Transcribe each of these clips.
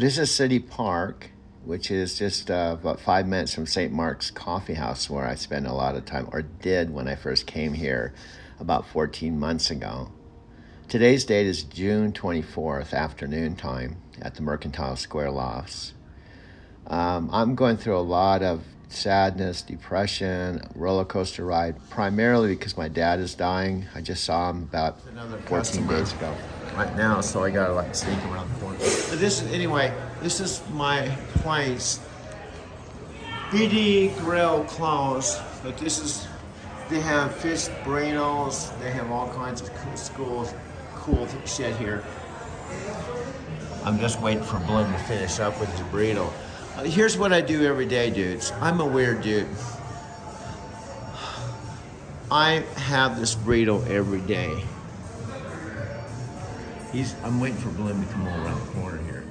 This is City Park, which is just about 5 minutes from St. Mark's Coffee House, where I spend a lot of time, or did when I first came here about 14 months ago. Today's date is June 24th, afternoon time, at the Mercantile Square Lofts. I'm going through a lot of sadness, depression, roller coaster ride, primarily because my dad is dying. I just saw him about 14 days ago. Right now, so I gotta like sneak around the corner. But this is my place. BD Grill closed, but they have fish burritos, they have all kinds of cool shit here. I'm just waiting for Bloom to finish up with his burrito. Here's what I do every day, dudes. I'm a weird dude. I have this burrito every day. I'm waiting for Bloom to come all around the corner here.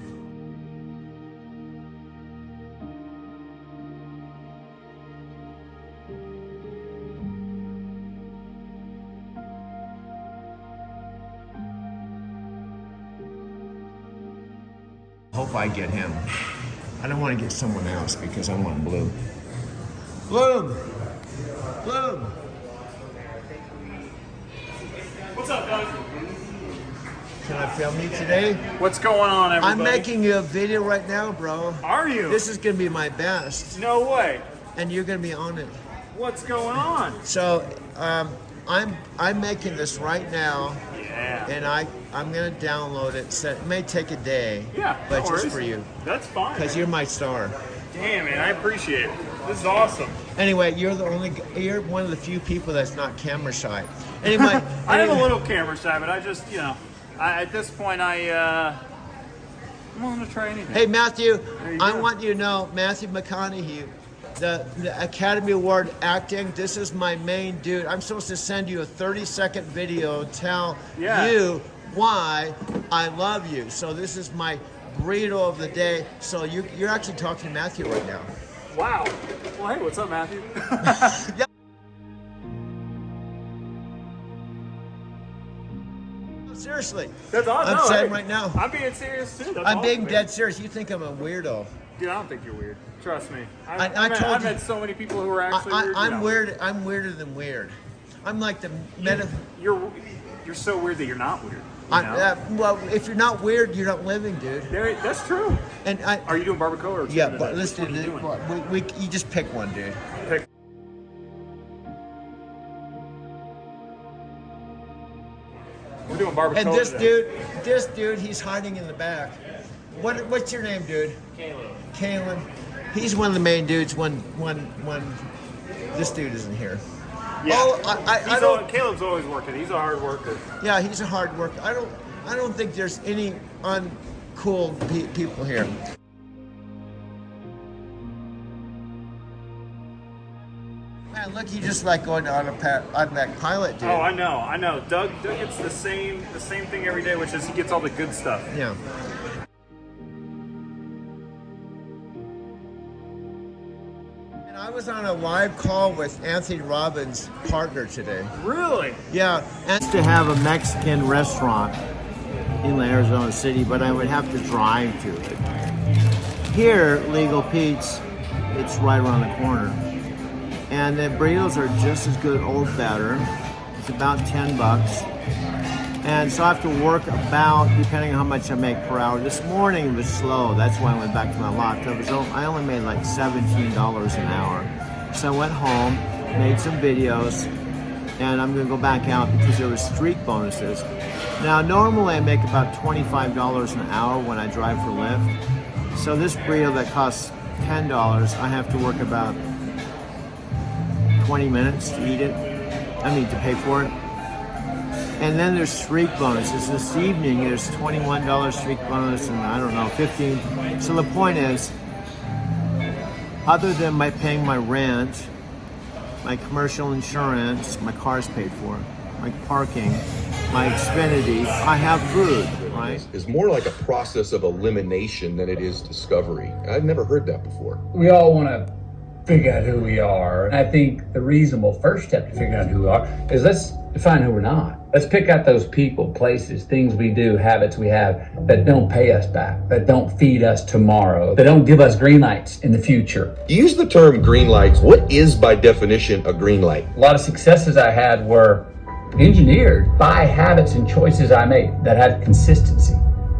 Hope I get him. I don't want to get someone else because I want Bloom. Bloom! Bloom! What's up, Doug? Can I film you today? What's going on, everybody? I'm making you a video right now, bro. Are you? This is gonna be my best. No way. And you're gonna be on it. What's going on? So, I'm making this right now. Yeah. And I'm gonna download it. So it may take a day. Yeah, but no just worries. for you. That's fine. Because you're my star. Damn, man, I appreciate it. This is awesome. Anyway, you're one of the few people that's not camera shy. Anyway, I am a little camera shy, but I just, at this point, I'm willing to try anything. Hey, Matthew, I go. want you to know, Matthew McConaughey, the Academy Award acting, this is my main dude. I'm supposed to send you a 30-second video, tell you why I love you. So this is my burrito of the day. So you're actually talking to Matthew right now. Wow. Well, hey, what's up, Matthew? Yeah. Seriously. That's awesome. I'm saying right now. I'm being serious, too. That's I'm being awesome, dead man. serious. You think I'm a weirdo. Dude, I don't think you're weird. Trust me. I've met so many people who are actually weird. I'm weird. I'm weirder than weird. I'm like the You're so weird that you're not weird. You know? well, if you're not weird, you're not living, dude. That's true. And Are you doing barbacoa or chicken yeah, today? but let's do What are you doing? you just pick one, dude. Pick. We're doing barbacoa And today. this dude, he's hiding in the back. What's your name, dude? Kalen. He's one of the main dudes when this dude isn't here. Yeah. Oh, I don't. Caleb's always working. He's a hard worker. Yeah, he's a hard worker. I don't think there's any uncool people here. Man, look, you just like going to automatic pilot, dude. Oh, I know. Doug gets the same thing every day, which is he gets all the good stuff. Yeah. And I was on a live call with Anthony Robbins' partner today. Really? Yeah, and to have a Mexican restaurant in Arizona City, but I would have to drive to it. Here, Legal Pete's, it's right around the corner. And the burritos are just as good or better. It's about $10. And so I have to work about, depending on how much I make per hour. This morning it was slow. That's why I went back to my lot. I only made like $17 an hour. So I went home, made some videos, and I'm gonna go back out because there was streak bonuses. Now, normally I make about $25 an hour when I drive for Lyft. So this burrito that costs $10, I have to work about 20 minutes to eat it. To pay for it. And then there's streak bonuses. This evening there's $21 streak bonus and I don't know, 15. So the point is, other than my paying my rent, my commercial insurance, my car's paid for, my parking, my Xfinity, I have food, right? Is more like a process of elimination than it is discovery. I've never heard that before. We all want to figure out who we are. And I think the reasonable first step to figure out who we are is let's define who we're not. Let's pick out those people, places, things we do, habits we have that don't pay us back, that don't feed us tomorrow, that don't give us green lights in the future. You use the term green lights. What is, by definition, a green light? A lot of successes I had were engineered by habits and choices I made that had consistency.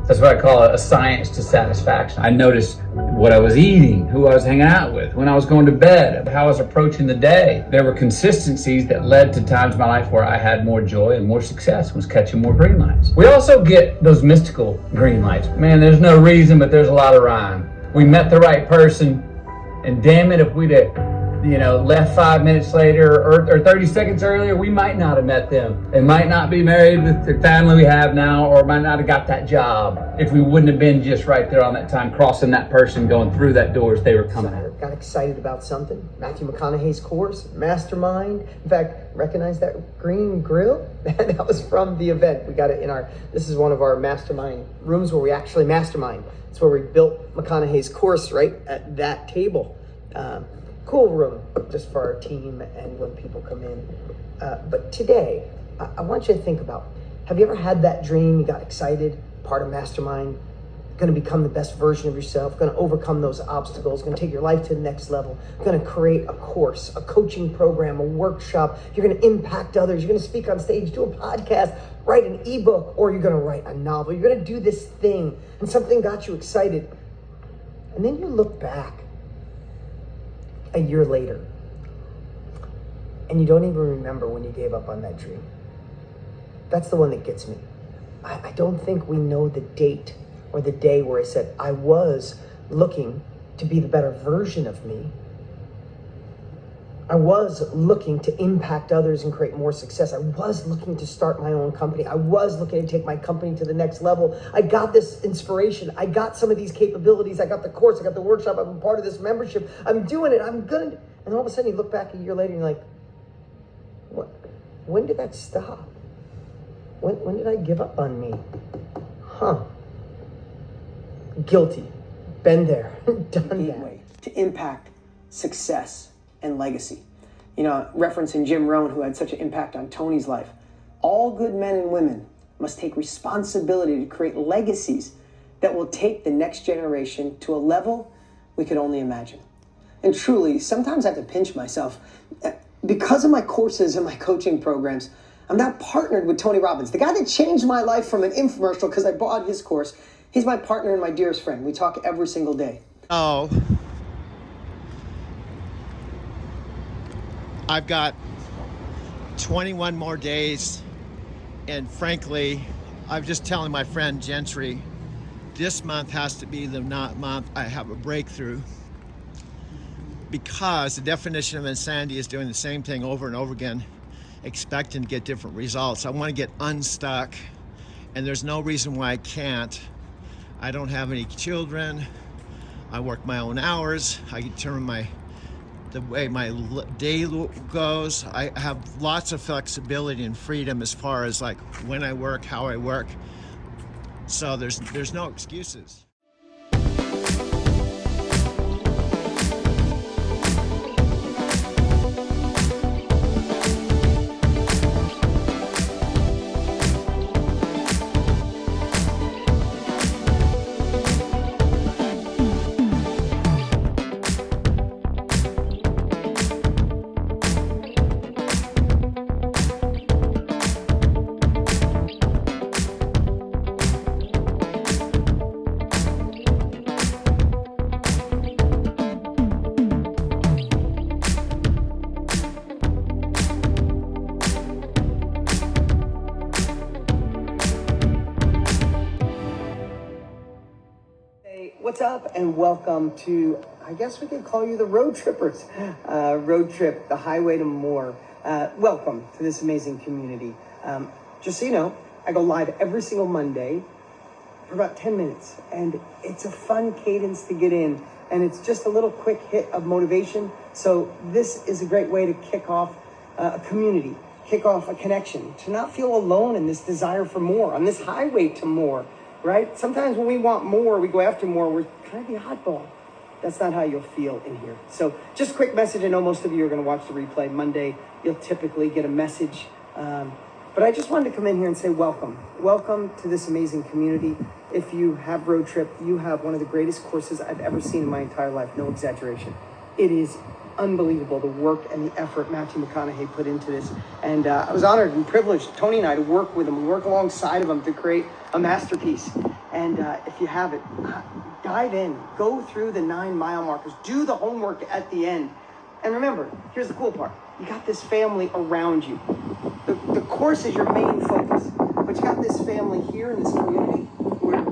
That's what I call a science to satisfaction. I noticed what I was eating, who I was hanging out with, when I was going to bed, how I was approaching the day. There were consistencies that led to times in my life where I had more joy and more success, was catching more green lights. We also get those mystical green lights. Man, there's no reason, but there's a lot of rhyme. We met the right person, and damn it, if we'd have left 5 minutes later or 30 seconds earlier, we might not have met them. They might not be married with the family we have now, or might not have got that job if we wouldn't have been just right there on that time, crossing that person, going through that door as they were coming out. Got excited about something. Matthew McConaughey's course, Mastermind. In fact, recognize that green grill? That was from the event. We got it in this is one of our mastermind rooms where we actually mastermind. It's where we built McConaughey's course right at that table. Cool room just for our team and when people come in. But today, I want you to think about, have you ever had that dream? You got excited, part of Mastermind, going to become the best version of yourself, going to overcome those obstacles, going to take your life to the next level, going to create a course, a coaching program, a workshop. You're going to impact others. You're going to speak on stage, do a podcast, write an ebook, or you're going to write a novel. You're going to do this thing, and something got you excited. And then you look back a year later, and you don't even remember when you gave up on that dream. That's the one that gets me. I don't think we know the date or the day where I said, I was looking to be the better version of me. I was looking to impact others and create more success. I was looking to start my own company. I was looking to take my company to the next level. I got this inspiration. I got some of these capabilities. I got the course. I got the workshop. I'm part of this membership. I'm doing it. I'm good. And all of a sudden you look back a year later and you're like, what? When did that stop? When did I give up on me? Guilty. Been there. Done that. To impact success and legacy. Referencing Jim Rohn, who had such an impact on Tony's life. All good men and women must take responsibility to create legacies that will take the next generation to a level we could only imagine. And truly, sometimes I have to pinch myself. Because of my courses and my coaching programs, I'm now partnered with Tony Robbins, the guy that changed my life from an infomercial because I bought his course. He's my partner and my dearest friend. We talk every single day. Oh, I've got 21 more days, and frankly, I'm just telling my friend Gentry, this month has to be the month I have a breakthrough, because the definition of insanity is doing the same thing over and over again, expecting to get different results. I want to get unstuck, and there's no reason why I can't. I don't have any children. I work my own hours. I determine the way my day goes. I have lots of flexibility and freedom as far as like when I work, how I work. So there's no excuses. What's up, and welcome to, I guess we could call you the Road Trippers. Road Trip, the highway to more. Welcome to this amazing community. Just so you know, I go live every single Monday for about 10 minutes, and it's a fun cadence to get in, and it's just a little quick hit of motivation. So this is a great way to kick off a community, kick off a connection, to not feel alone in this desire for more, on this highway to more. Right? Sometimes when we want more, we go after more, we're kind of the oddball. That's not how you'll feel in here. So just a quick message. I know most of you are going to watch the replay Monday. You'll typically get a message But I just wanted to come in here and say welcome. Welcome to this amazing community. If you have Road Trip, you have one of the greatest courses I've ever seen in my entire life, no exaggeration. It is unbelievable, the work and the effort Matthew McConaughey put into this. And I was honored and privileged, Tony and I, to work with him, work alongside of him to create a masterpiece. And if you have it, dive in, go through the 9 mile markers, do the homework at the end. And remember, here's the cool part. You got this family around you. The course is your main focus, but you got this family here in this community where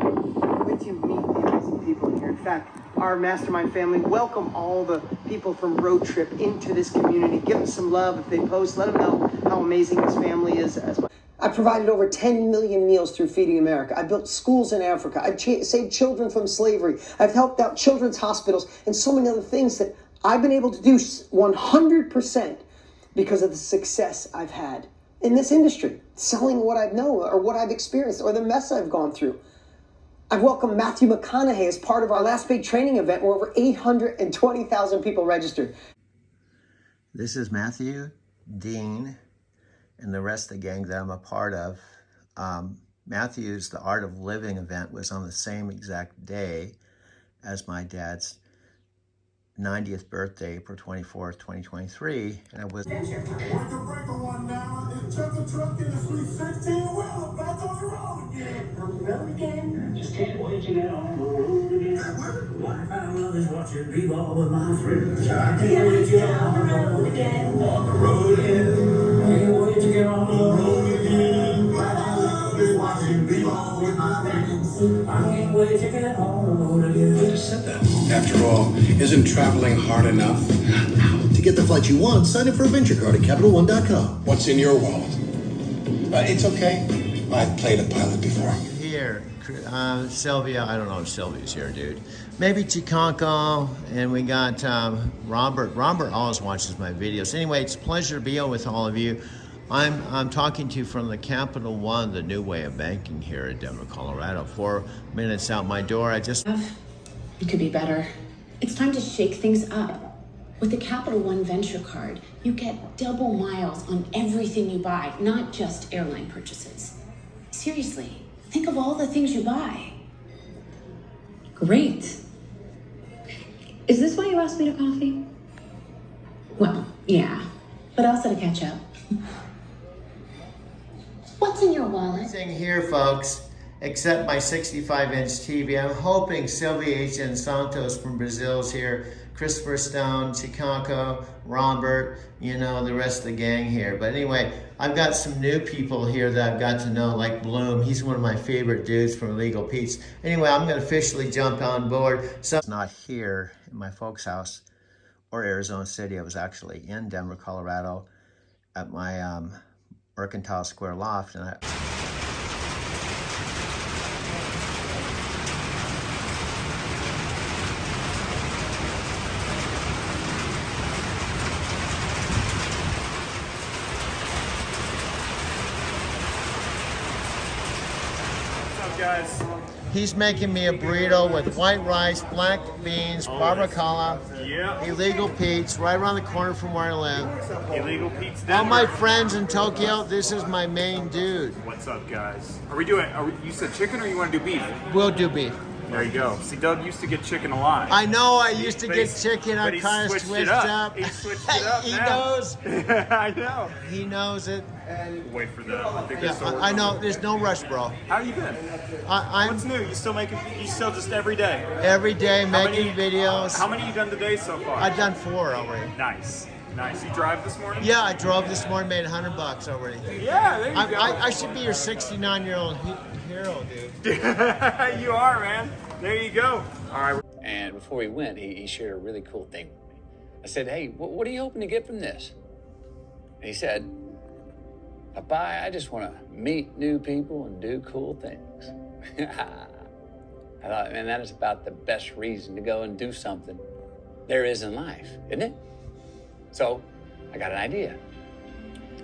with you meet the amazing people here. In fact, our mastermind family welcome all the people from Road Trip into this community. Give them some love if they post. Let them know how amazing this family is as well. I provided over 10 million meals through Feeding America. I built schools in Africa. I've saved children from slavery. I've helped out children's hospitals and so many other things that I've been able to do 100% because of the success I've had in this industry, selling what I know or what I've experienced or the mess I've gone through. I've welcomed Matthew McConaughey as part of our last big training event where over 820,000 people registered. This is Matthew, Dean, and the rest of the gang that I'm a part of. Matthew's The Art of Living event was on the same exact day as my dad's 90th birthday, April 24th, 2023, and I was... Just can't wait to get on the road again. I love is watching b-ball with my friends. I can't wait to get on the road again. On the road again. Can't wait to get on the road again. What I love is watching b-ball with my friends. I can't wait to get on the road again. Who just said that? After all, isn't traveling hard enough? To get the flight you want, sign up for a venture card at CapitalOne.com. What's in your wallet? It's okay. I've played a pilot before. Here, Sylvia, I don't know if Sylvia's here, dude. Maybe Chicanco, and we got Robert. Robert always watches my videos. Anyway, it's a pleasure to be on with all of you. I'm talking to you from the Capital One, the new way of banking here in Denver, Colorado. 4 minutes out my door, I just... It could be better. It's time to shake things up. With the Capital One Venture Card, you get double miles on everything you buy, not just airline purchases. Seriously, think of all the things you buy. Great. Is this why you asked me to coffee? Well, yeah, but also to catch up. What's in your wallet? Everything here, folks, except my 65-inch TV. I'm hoping Sylvia H. Santos from Brazil's here, Christopher Stone, Chicanco, Robert, you know, the rest of the gang here. But anyway, I've got some new people here that I've got to know, like Bloom. He's one of my favorite dudes from Illegal Pete's. Anyway, I'm going to officially jump on board. So it's not here in my folks' house or Arizona City. I was actually in Denver, Colorado at my Mercantile Square loft, and Guys, he's making me a burrito with white rice, black beans, barbacoa, Illegal Pete's, right around the corner from where I live. Illegal Pete's Denver. All my friends in Tokyo, this is my main dude. What's up, guys? You said chicken or you want to do beef? We'll do beef. There you go. See, Doug used to get chicken a lot. I know, I used to get chicken, but I kind of switched up. He switched it up He now. knows. I know. He knows it. Wait for that. I think that's I know, there's no rush, bro. How you been? I'm What's new? You still just every day? every day making videos. How many you done today so far? I've done 4 already. Nice. You drive this morning? Yeah, I drove this morning, made $100 already. Yeah, there you go. I should be your 69-year-old hero, dude. You are, man. There you go. All right. And before he went, he shared a really cool thing with me. I said, hey, what are you hoping to get from this? And he said, Papa, I just want to meet new people and do cool things. I thought, man, that is about the best reason to go and do something there is in life, isn't it? So I got an idea.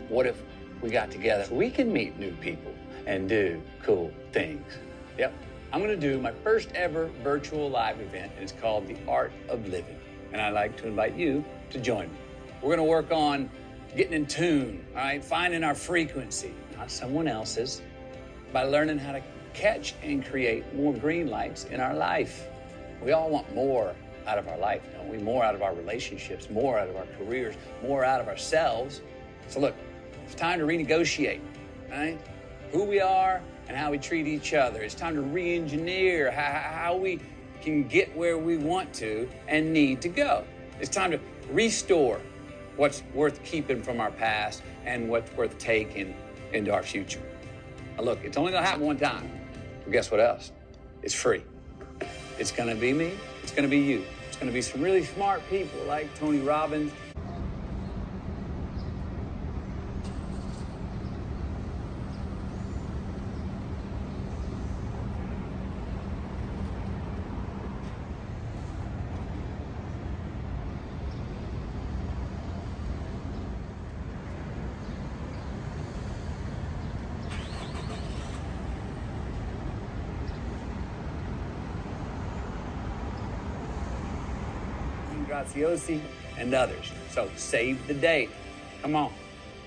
What if we got together? We can meet new people and do cool things. Yep. I'm going to do my first ever virtual live event, and it's called The Art of Living. And I'd like to invite you to join me. We're going to work on getting in tune, all right? Finding our frequency, not someone else's, by learning how to catch and create more green lights in our life. We all want more out of our life, don't we? More out of our relationships, more out of our careers, more out of ourselves. So look, it's time to renegotiate, right? Who we are and how we treat each other. It's time to re-engineer how we can get where we want to and need to go. It's time to restore what's worth keeping from our past and what's worth taking into our future. Now look, it's only gonna happen one time. But guess what else? It's free. It's gonna be me, it's gonna be you. It's gonna be some really smart people like Tony Robbins. Graziosi, and others. So save the date. Come on,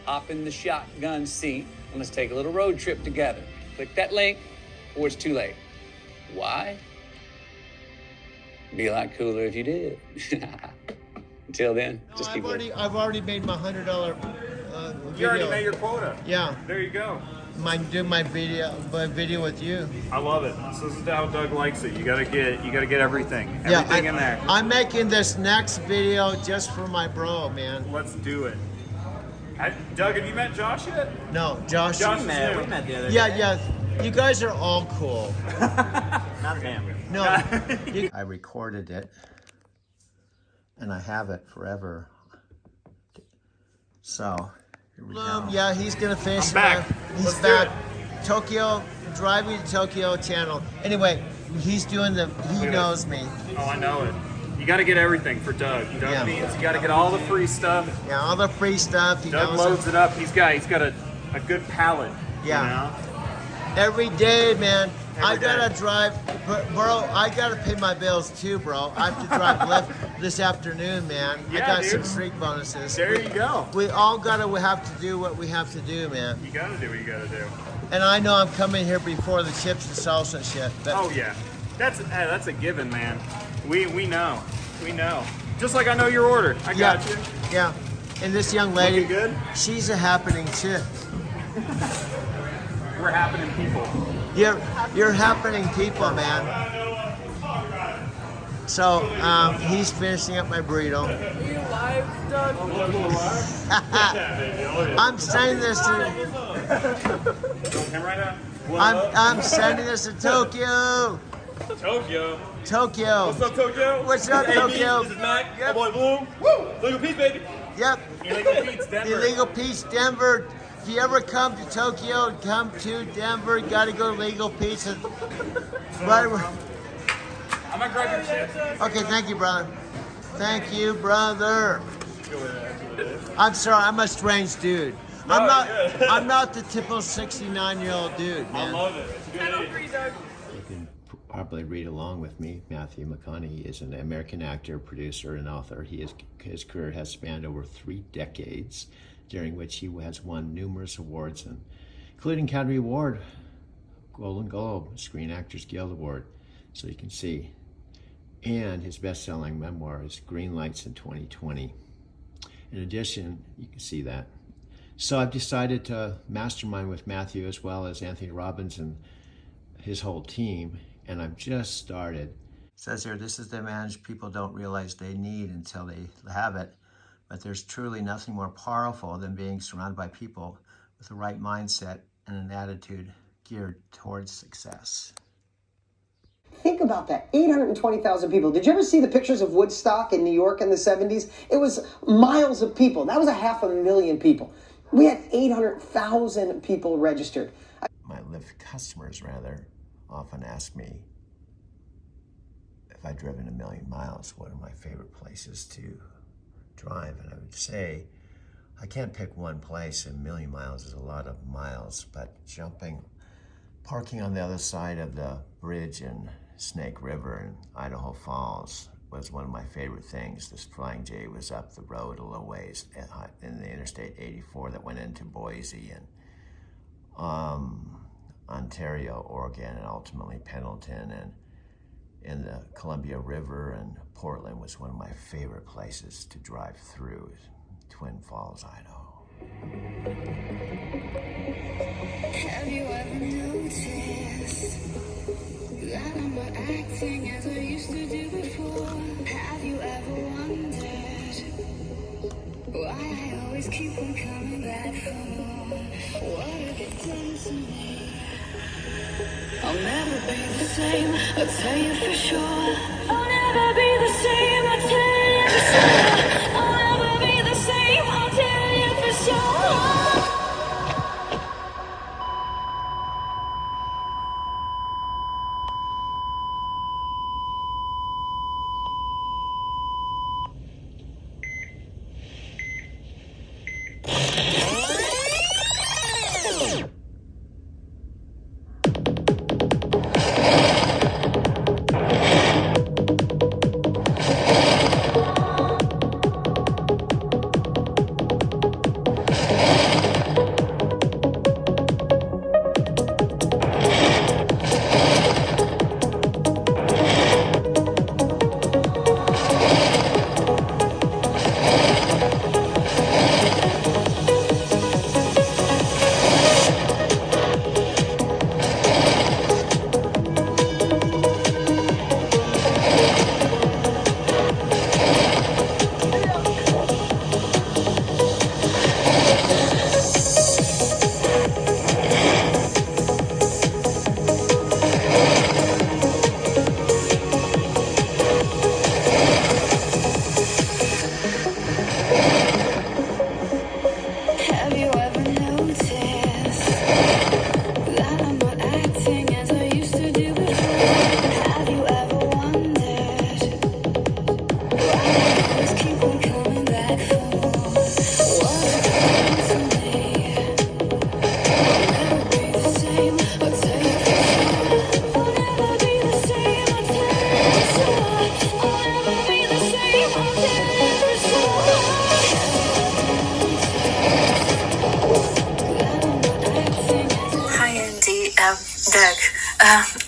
hop in the shotgun seat and let's take a little road trip together. Click that link before it's too late. Why? Be a lot cooler if you did. Until then, just keep living. I've already made my $100 video. You already made your quota. Yeah. There you go. Do my video with you. I love it. So this is how Doug likes it. You gotta get everything in there. I'm making this next video just for my bro, man. Let's do it. Doug, have you met Josh yet? No, Josh. Josh we met the other day. Yeah. You guys are all cool. Not him. No, I recorded it, and I have it forever. So. Here we go. Yeah, he's gonna finish. I'm back. He's Let's back. do it. Tokyo, Driving to Tokyo channel. Anyway, he's doing he knows me. Oh, I know it. You got to get everything for Doug. You know what I mean? You got to get all the free stuff. Yeah, all the free stuff. Doug loads it up. He's got a good palate. Yeah. You know? Every day, man. I gotta drive, bro. I gotta pay my bills too, bro. I have to drive Lyft this afternoon, man. Yeah, I got dude. some street bonuses. There you go. We all have to do what we have to do, man. You gotta do what you gotta do. And I know I'm coming here before the chips and salsa shit. But Oh yeah, that's a given, man. We know. Just like I know your order. I got you. Yeah. And this young lady, Looking good? she's a happening chick. We're happening people. You're happening people, man. So he's finishing up my burrito. Are you live, Doug? I'm sending this I'm sending this to Tokyo. Tokyo. What's up, Tokyo? What's up, Tokyo? This is Mac. My boy Bloom. Woo! Legal Pete's, baby. Yep. Illegal Pete's Denver. Illegal Pete's Denver. If you ever come to Tokyo, come to Denver. You gotta go to Legal Pete's. Right. I'm gonna grab your chips. Okay, thank you, brother. Thank you, brother. I'm sorry, I'm a strange dude. I'm not the typical 69-year-old dude, man. I love it. It's a good age. You can probably read along with me. Matthew McConaughey is an American actor, producer, and author. His career has spanned over 3 decades, during which he has won numerous awards, including Academy Award, Golden Globe, Screen Actors Guild Award, so you can see. And his best-selling memoir is Green Lights in 2020. In addition, you can see that. So I've decided to mastermind with Matthew as well as Anthony Robbins and his whole team, and I've just started. It says here, this is the advantage people don't realize they need until they have it, but there's truly nothing more powerful than being surrounded by people with the right mindset and an attitude geared towards success. Think about that, 820,000 people. Did you ever see the pictures of Woodstock in New York in the 70s? It was miles of people. That was 500,000 people. We had 800,000 people registered. My Lyft customers, rather, often ask me if I've driven 1 million miles, what are my favorite places to drive? And I would say, I can't pick one place. 1 million miles is a lot of miles, but parking on the other side of the bridge in Snake River in Idaho Falls was one of my favorite things. This Flying J was up the road a little ways in the Interstate 84 that went into Boise, and Ontario, Oregon, and ultimately Pendleton, and in the Columbia River, and Portland was one of my favorite places to drive through. Twin Falls, Idaho. Have you ever noticed that I'm not acting as I used to do before? Have you ever wondered why I always keep on coming back for more? What have you done to me? I'll never be the same, I'll tell you for sure. I'll never be the same, I'll tell you for sure. I'll never be the same, I'll tell you for sure.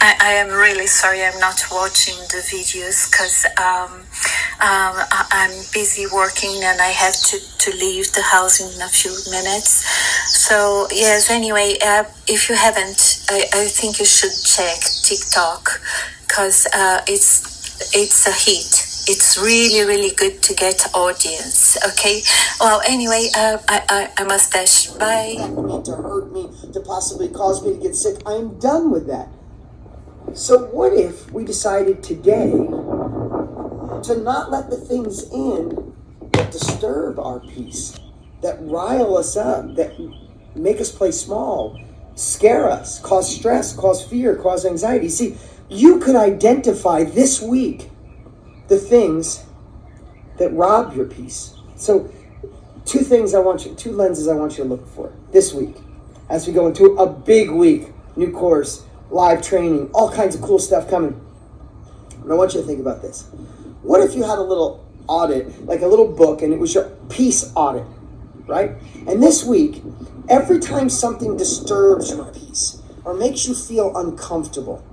I am really sorry I'm not watching the videos because I'm busy working and I have to leave the house in a few minutes. So yes, anyway, if you haven't, I think you should check TikTok because it's a hit. It's really, really good to get audience, okay? Well, anyway, I must dash. Bye. To hurt me, to possibly cause me to get sick. I'm done with that. So what if we decided today to not let the things in that disturb our peace, that rile us up, that make us play small, scare us, cause stress, cause fear, cause anxiety? See, you could identify this week the things that rob your peace. So two lenses I want you to look for this week as we go into a big week, new course, live training, all kinds of cool stuff coming. And I want you to think about this. What if you had a little audit, like a little book, and it was your peace audit, right? And this week, every time something disturbs your peace or makes you feel uncomfortable,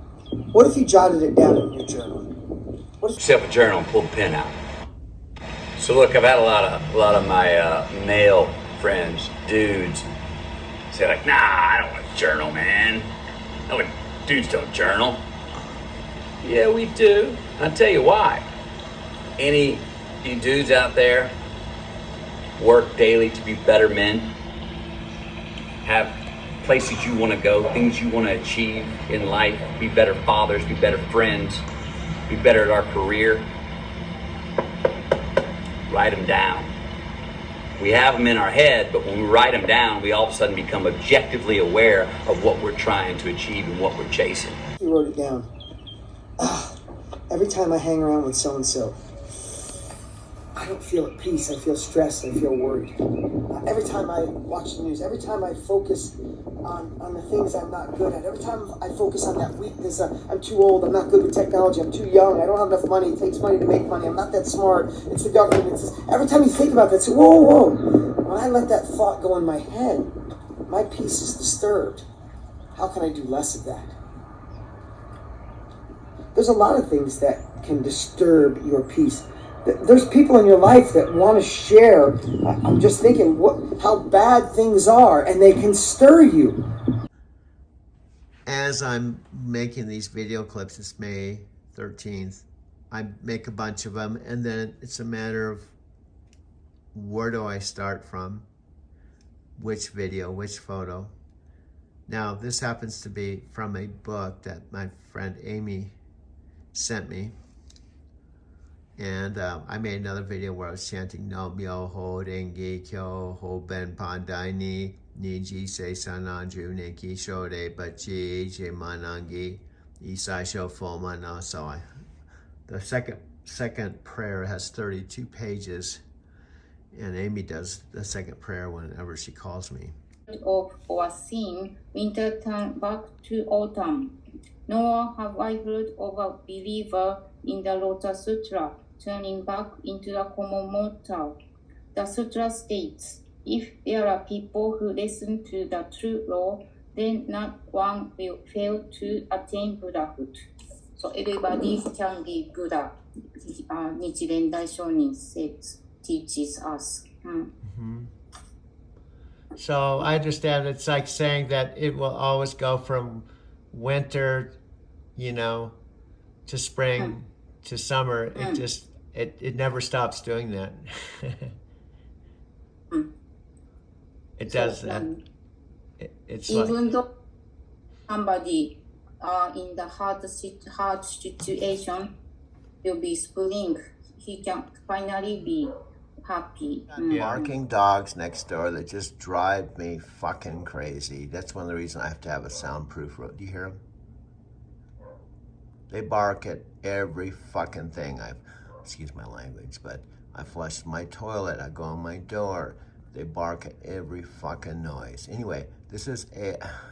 what if you jotted it down in your journal? Set up a journal and pull the pen out. So look, I've had a lot of my male friends, dudes, say like, nah, I don't want to journal, man. No, dudes don't journal. Yeah, we do. I'll tell you why. Any you dudes out there work daily to be better men, have places you want to go, things you want to achieve in life, be better fathers, be better friends, be better at our career. Write them down. We have them in our head, but when we write them down, we all of a sudden become objectively aware of what we're trying to achieve and what we're chasing. You wrote it down. Every time I hang around with so-and-so, I don't feel at peace. I feel stressed. I feel worried. Every time I watch the news, every time I focus on the things I'm not good at, every time I focus on that weakness, I'm too old, I'm not good with technology, I'm too young, I don't have enough money, it takes money to make money, I'm not that smart, it's the government, it's this. Every time you think about that, say, whoa, whoa. When I let that thought go in my head, my peace is disturbed. How can I do less of that? There's a lot of things that can disturb your peace. There's people in your life that want to share. I'm just thinking how bad things are, and they can stir you. As I'm making these video clips, it's May 13th. I make a bunch of them, and then it's a matter of where do I start from? Which video, which photo? Now, this happens to be from a book that my friend Amy sent me. And I made another video where I was chanting No Myo Ho Renge Kyo Ho Ben Pandai Ni Ji Se Sananju Neki Shode Bachi Je Manangi Isai Sho Foma No. So the second prayer has 32 pages, and Amy does the second prayer whenever she calls me. Of or seen, winter turn back to autumn. Nor have I heard of a believer in the Lotus Sutra turning back into the common mortal. The sutra states, if there are people who listen to the true law, then not one will fail to attain Buddhahood. So everybody can be Buddha. Nichiren Daishonin teaches us. Mm-hmm. So I understand it's like saying that it will always go from winter, to spring, to summer. It just, it never stops doing that. It does that. It's even like, though somebody in the hard situation will be spring, he can finally be happy. Barking dogs next door that just drive me fucking crazy. That's one of the reasons I have to have a soundproof room. Do you hear them? They bark at every fucking thing. Excuse my language, but I flush my toilet, I go on my door. They bark at every fucking noise. Anyway, this is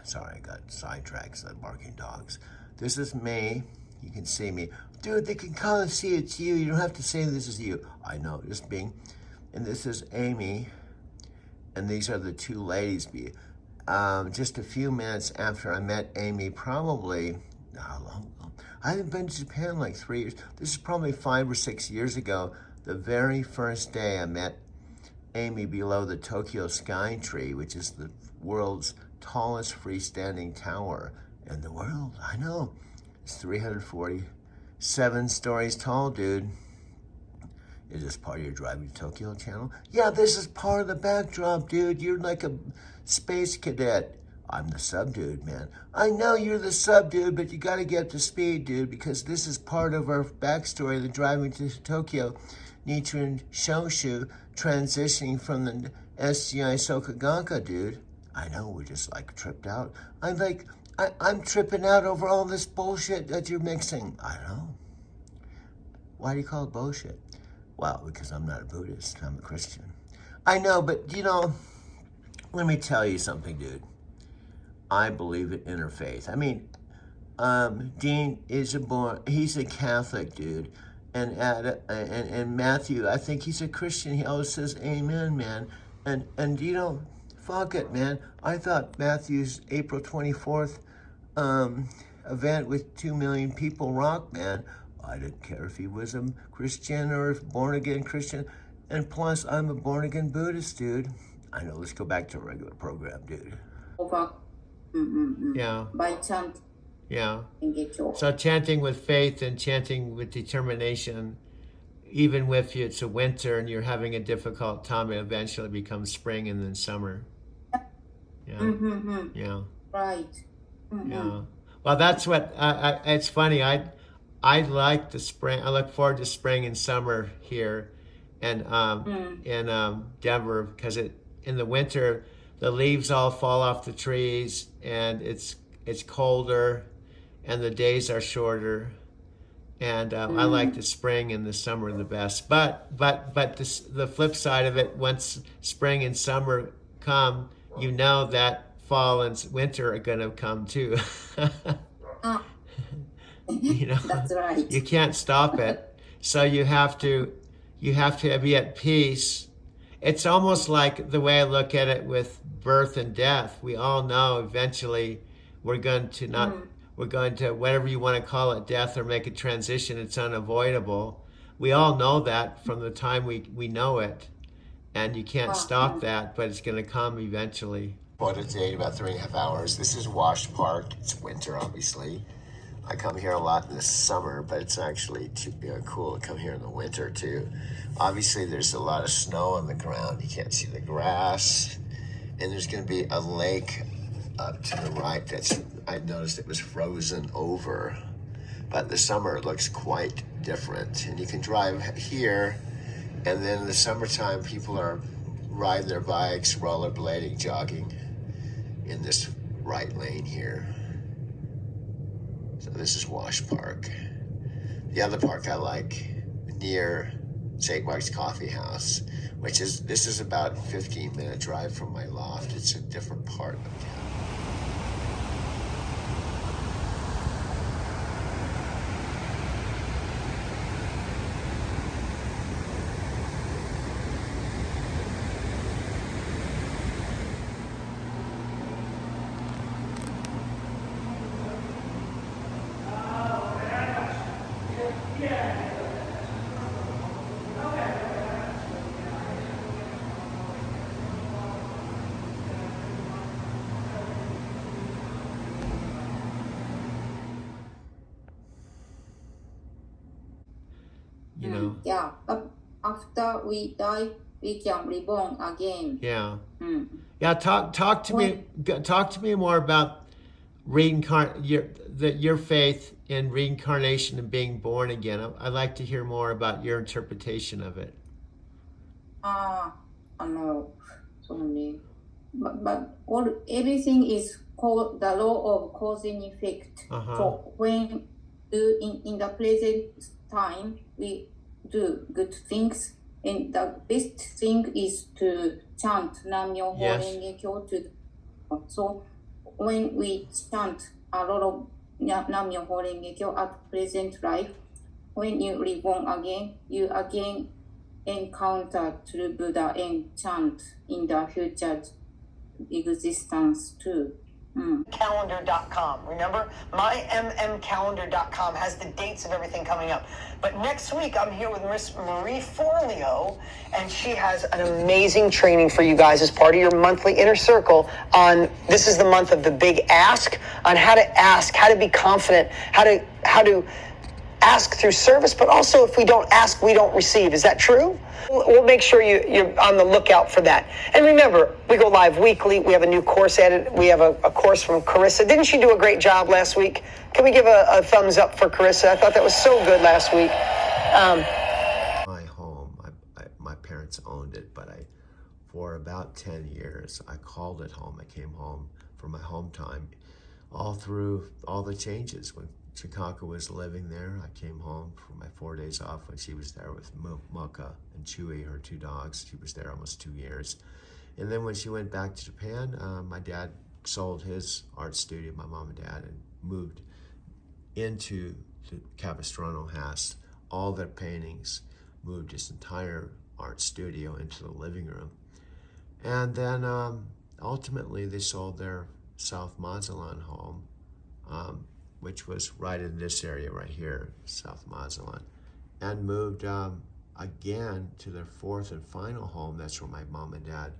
sorry, I got sidetracked, so barking dogs. This is me. You can see me. Dude, they can kind of see it's you. You don't have to say this is you. I know, just being. And this is Amy. And these are the two ladies. Just a few minutes after I met Amy, probably, I haven't been to Japan like 3 years. This is probably 5 or 6 years ago. The very first day I met Amy below the Tokyo Sky Tree, which is the world's tallest freestanding tower in the world. I know. It's 347 stories tall, dude. Is this part of your Driving to Tokyo channel? Yeah, this is part of the backdrop, dude. You're like a space cadet. I'm the sub dude, man. I know you're the sub dude, but you gotta get up to speed, dude, because this is part of our backstory, the Driving to Tokyo. Nichiren Shoshu transitioning from the SGI Sokugakka, dude. I know, we're just like tripped out. I'm tripping out over all this bullshit that you're mixing. I know. Why do you call it bullshit? Well, because I'm not a Buddhist, I'm a Christian. I know, but let me tell you something, dude. I believe in interfaith. I mean, Dean he's a Catholic, dude. And Matthew, I think he's a Christian. He always says amen, man. And fuck it, man. I thought Matthew's April 24th event with 2 million people rock, man. I didn't care if he was a Christian or a born-again Christian. And plus, I'm a born-again Buddhist, dude. I know, let's go back to a regular program, dude. Yeah. By chant. Yeah. So chanting with faith and chanting with determination, even if it's a winter and you're having a difficult time, it eventually becomes spring and then summer. Yeah. Yeah. Right. Yeah. Well, that's what, it's funny. I like the spring. I look forward to spring and summer here and in Denver, because in the winter, the leaves all fall off the trees and it's colder and the days are shorter. And I like the spring and the summer the best. But the flip side of it, once spring and summer come, that fall and winter are going to come too. That's right. You can't stop it. So you have to be at peace. it's almost like the way I look at it with birth and death. We all know eventually we're going to whatever you want to call it, death or make a transition, it's unavoidable. We all know that from the time we know it, and you can't stop that, but it's going to come eventually. Bought it today in about 3.5 hours. This is Wash Park. It's winter, obviously. I come here a lot in the summer, but it's actually cool to come here in the winter too. Obviously, there's a lot of snow on the ground. You can't see the grass. And there's going to be a lake up to the right I noticed it was frozen over. But in the summer, it looks quite different. And you can drive here, and then in the summertime, people are riding their bikes, rollerblading, jogging in this right lane here. So this is Wash Park. The other park I like, near St. Mark's Coffee House, this is about a 15-minute drive from my loft. It's a different part of town. You know? Yeah, but after we die, we can reborn again. Yeah. Yeah. Talk to me more about your faith in reincarnation and being born again. I'd like to hear more about your interpretation of it. But everything is called the law of cause and effect. So when in the present time we do good things, and the best thing is to chant Nam-myoho Renge Kyo so when we chant a lot of Nam-myoho Renge Kyo at present life, when you reborn again, you again encounter true Buddha and chant in the future existence too. Calendar.com. Remember, mymmcalendar.com has the dates of everything coming up. But next week, I'm here with Miss Marie Forleo, and she has an amazing training for you guys as part of your monthly inner circle on, this is the month of the big ask, on how to ask, how to be confident, how to ask through service, but also if we don't ask, we don't receive. Is that true? We'll make sure you're on the lookout for that. And remember, we go live weekly. We have a new course added. We have a course from Carissa. Didn't she do a great job last week? Can we give a thumbs up for Carissa? I thought that was so good last week. My home, my parents owned it, but for about 10 years, I called it home. I came home for my home time all through all the changes. When Chikako was living there, I came home for my 4 days off when she was there with Mocha and Chewy, her 2 dogs. She was there almost 2 years. And then when she went back to Japan, my dad sold his art studio, my mom and dad, and moved into the Capistrano house. All their paintings, moved his entire art studio into the living room. And then ultimately they sold their South Mazatlan home, which was right in this area right here, South Mazatlan, and moved again to their 4th and final home. That's where my mom and dad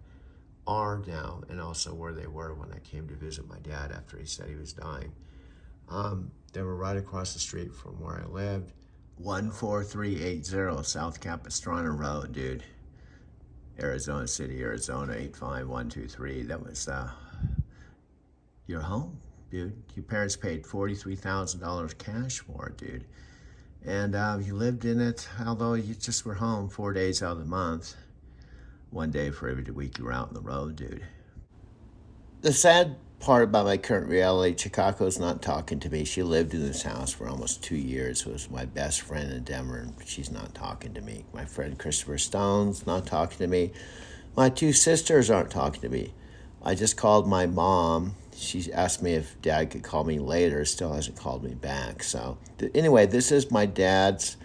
are now, and also where they were when I came to visit my dad after he said he was dying. They were right across the street from where I lived. 14380 South Capistrano Road, dude. Arizona City, Arizona, 85123. That was your home, dude. Your parents paid $43,000 cash for it, dude. And you lived in it, although you just were home 4 days out of the month. 1 day for every week you were out on the road, dude. The sad part about my current reality, Chikako's not talking to me. She lived in this house for almost 2 years, was my best friend in Denver, and she's not talking to me. My friend Christopher Stone's not talking to me. My 2 sisters aren't talking to me. I just called my mom. She asked me if Dad could call me later. Still hasn't called me back. So anyway, this is my dad's,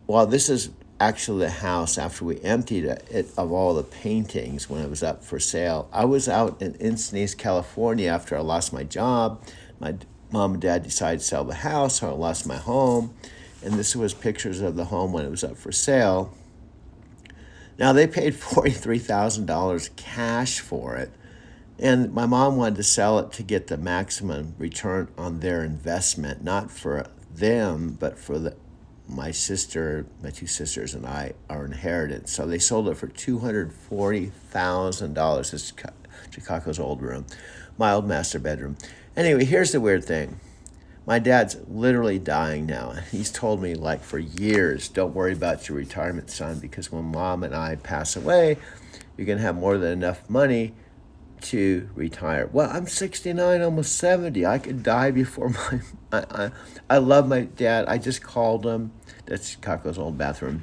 well, this is actually the house after we emptied it of all the paintings when it was up for sale. I was out in Encinitas, California after I lost my job. My mom and dad decided to sell the house, so I lost my home. And this was pictures of the home when it was up for sale. Now, they paid $43,000 cash for it. And my mom wanted to sell it to get the maximum return on their investment, not for them, but for my sister, my two sisters, and I, our inheritance. So they sold it for $240,000. It's Chicago's old room, my old master bedroom. Anyway, here's the weird thing. My dad's literally dying now. He's told me, like, for years, don't worry about your retirement, son, because when mom and I pass away, you're going to have more than enough money to retire. Well, I'm 69, almost 70. I could die before I love my dad. I just called him. That's Chicago's old bathroom,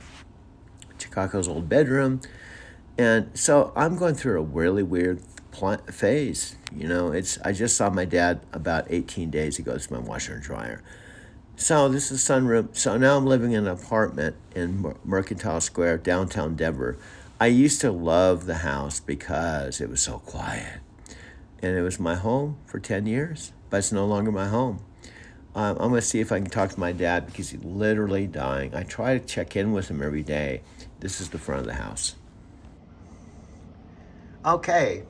Chicago's old bedroom. And so I'm going through a really weird phase. You know, I just saw my dad about 18 days ago. It's my washer and dryer. So this is sunroom. So now I'm living in an apartment in Mercantile Square, downtown Denver. I used to love the house because it was so quiet. And it was my home for 10 years, but it's no longer my home. I'm going to see if I can talk to my dad because he's literally dying. I try to check in with him every day. This is the front of the house. Okay.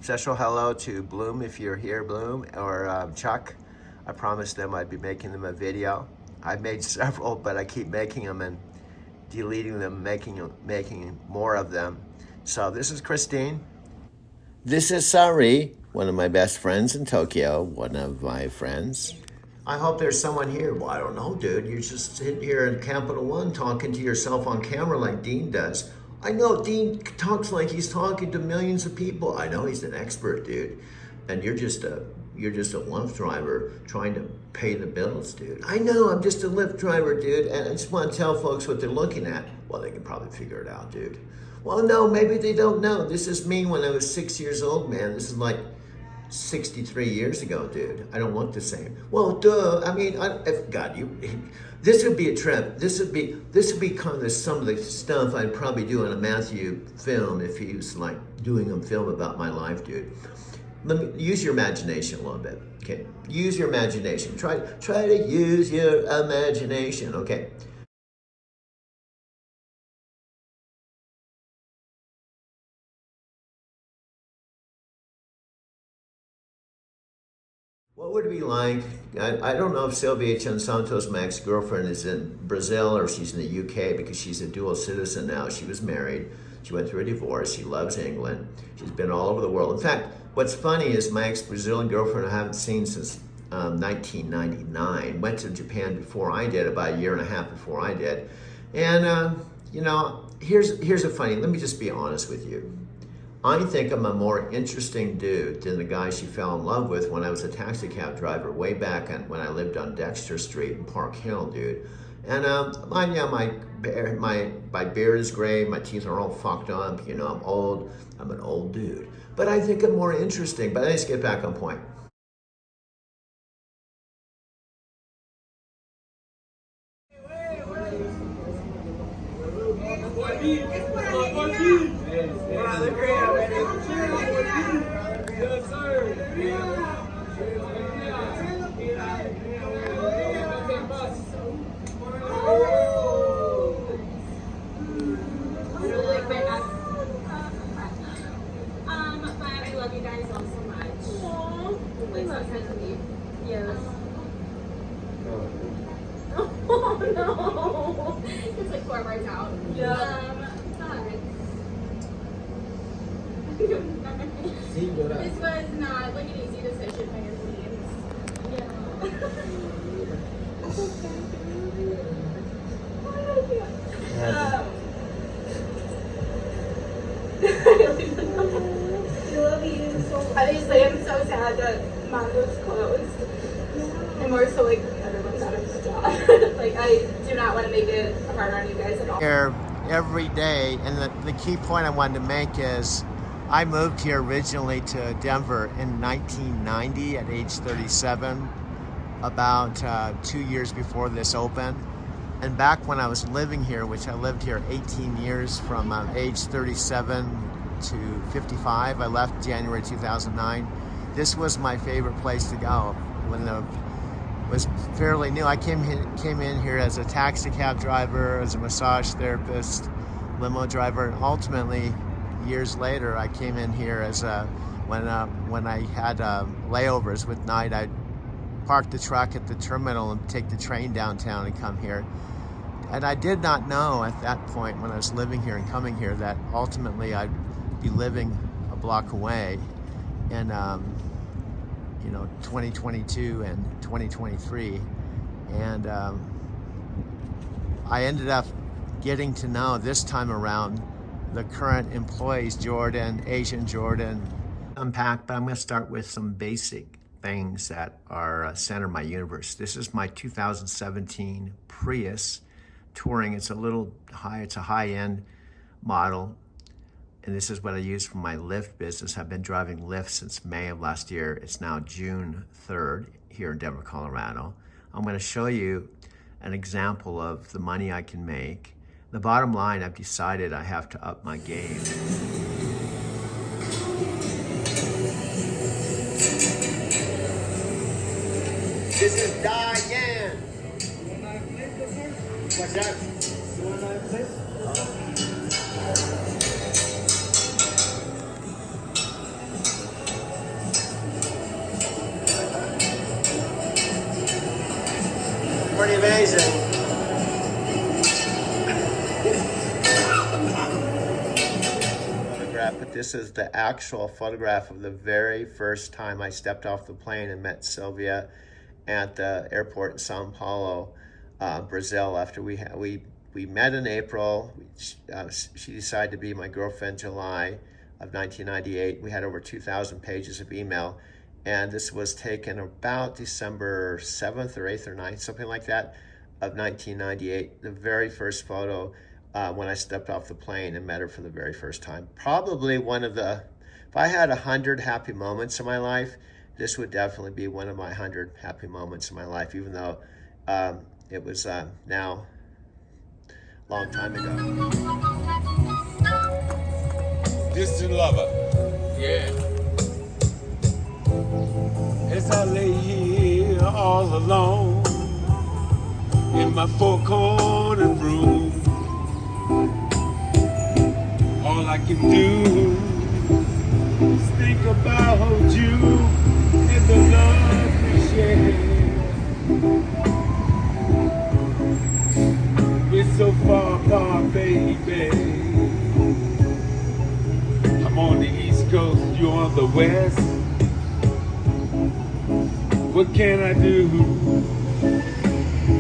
Special hello to Bloom, if you're here, Bloom, or Chuck. I promised them I'd be making them a video. I've made several, but I keep making them and deleting them, making more of them. So this is Christine. This is Sari, one of my best friends in Tokyo, one of my friends. I hope there's someone here. Well, I don't know, dude. You're just sitting here in Capital One talking to yourself on camera like Dean does. I know Dean talks like he's talking to millions of people. I know he's an expert, dude. And you're just a Lyft driver trying to pay the bills, dude. I know, I'm just a Lyft driver, dude. And I just want to tell folks what they're looking at. Well, they can probably figure it out, dude. Well, no, maybe they don't know. This is me when I was 6 years old, man. This is like 63 years ago, dude. I don't look the same. Well, duh. I mean, this would be a trip. This would be kind of some of the stuff I'd probably do in a Matthew film if he was like doing a film about my life, dude. Let me use your imagination a little bit. Okay, use your imagination. Try to use your imagination. Okay. What would it be like? I don't know if Sylvia Santos, my ex-girlfriend, is in Brazil or she's in the UK because she's a dual citizen now. She was married. She went through a divorce. She loves England. She's been all over the world. In fact, what's funny is my ex-Brazilian girlfriend I haven't seen since 1999. Went to Japan before I did, about a year and a half before I did. And, you know, here's a funny, let me just be honest with you. I think I'm a more interesting dude than the guy she fell in love with when I was a taxi cab driver way back when I lived on Dexter Street in Park Hill, dude. And my beard is gray, my teeth are all fucked up, you know, I'm old, I'm an old dude. But I think I'm more interesting, but let's get back on point. I love you guys all so much. Please don't send me. Yes. Oh no. It's like 4 bars out. Yeah. This was not like an easy decision by your teams. Yeah. Obviously, I'm so sad that Mango's closed. And more so, like, everyone's out of a job. Like, I do not want to make it hard on you guys at all. Here every day, and the key point I wanted to make is I moved here originally to Denver in 1990 at age 37, about 2 years before this opened. And back when I was living here, which I lived here 18 years from age 37 to 55, I left January 2009. This was my favorite place to go when I was fairly new. I came in here as a taxi cab driver, as a massage therapist, limo driver, and ultimately, years later, I came in here as when I had layovers with night, I'd park the truck at the terminal and take the train downtown and come here. And I did not know at that point when I was living here and coming here that ultimately I'd be living a block away in 2022 and 2023. And I ended up getting to know this time around the current employees, Jordan, Asian Jordan. Unpack, but I'm going to start with some basic things that are center my universe. This is my 2017 Prius Touring. It's a little high, it's a high-end model. And this is what I use for my Lyft business. I've been driving Lyft since May of last year. It's now June 3rd here in Denver, Colorado. I'm going to show you an example of the money I can make. The bottom line, I've decided I have to up my game. This is Diane. What's that? Pretty amazing. Photograph, but this is the actual photograph of the very first time I stepped off the plane and met Sylvia at the airport in Sao Paulo, Brazil. After we met in April, she decided to be my girlfriend July of 1998. We had over 2,000 pages of email. And this was taken about December 7th or 8th or 9th, something like that, of 1998. The very first photo when I stepped off the plane and met her for the very first time. Probably one of the, if I had 100 happy moments in my life, this would definitely be one of my 100 happy moments in my life, even though it was now a long time ago. Distant lover. Yeah. As I lay here all alone in my four-cornered room, all I can do is think about you and the love we share. We're so far apart, baby. I'm on the East Coast, you're on the West. What can I do?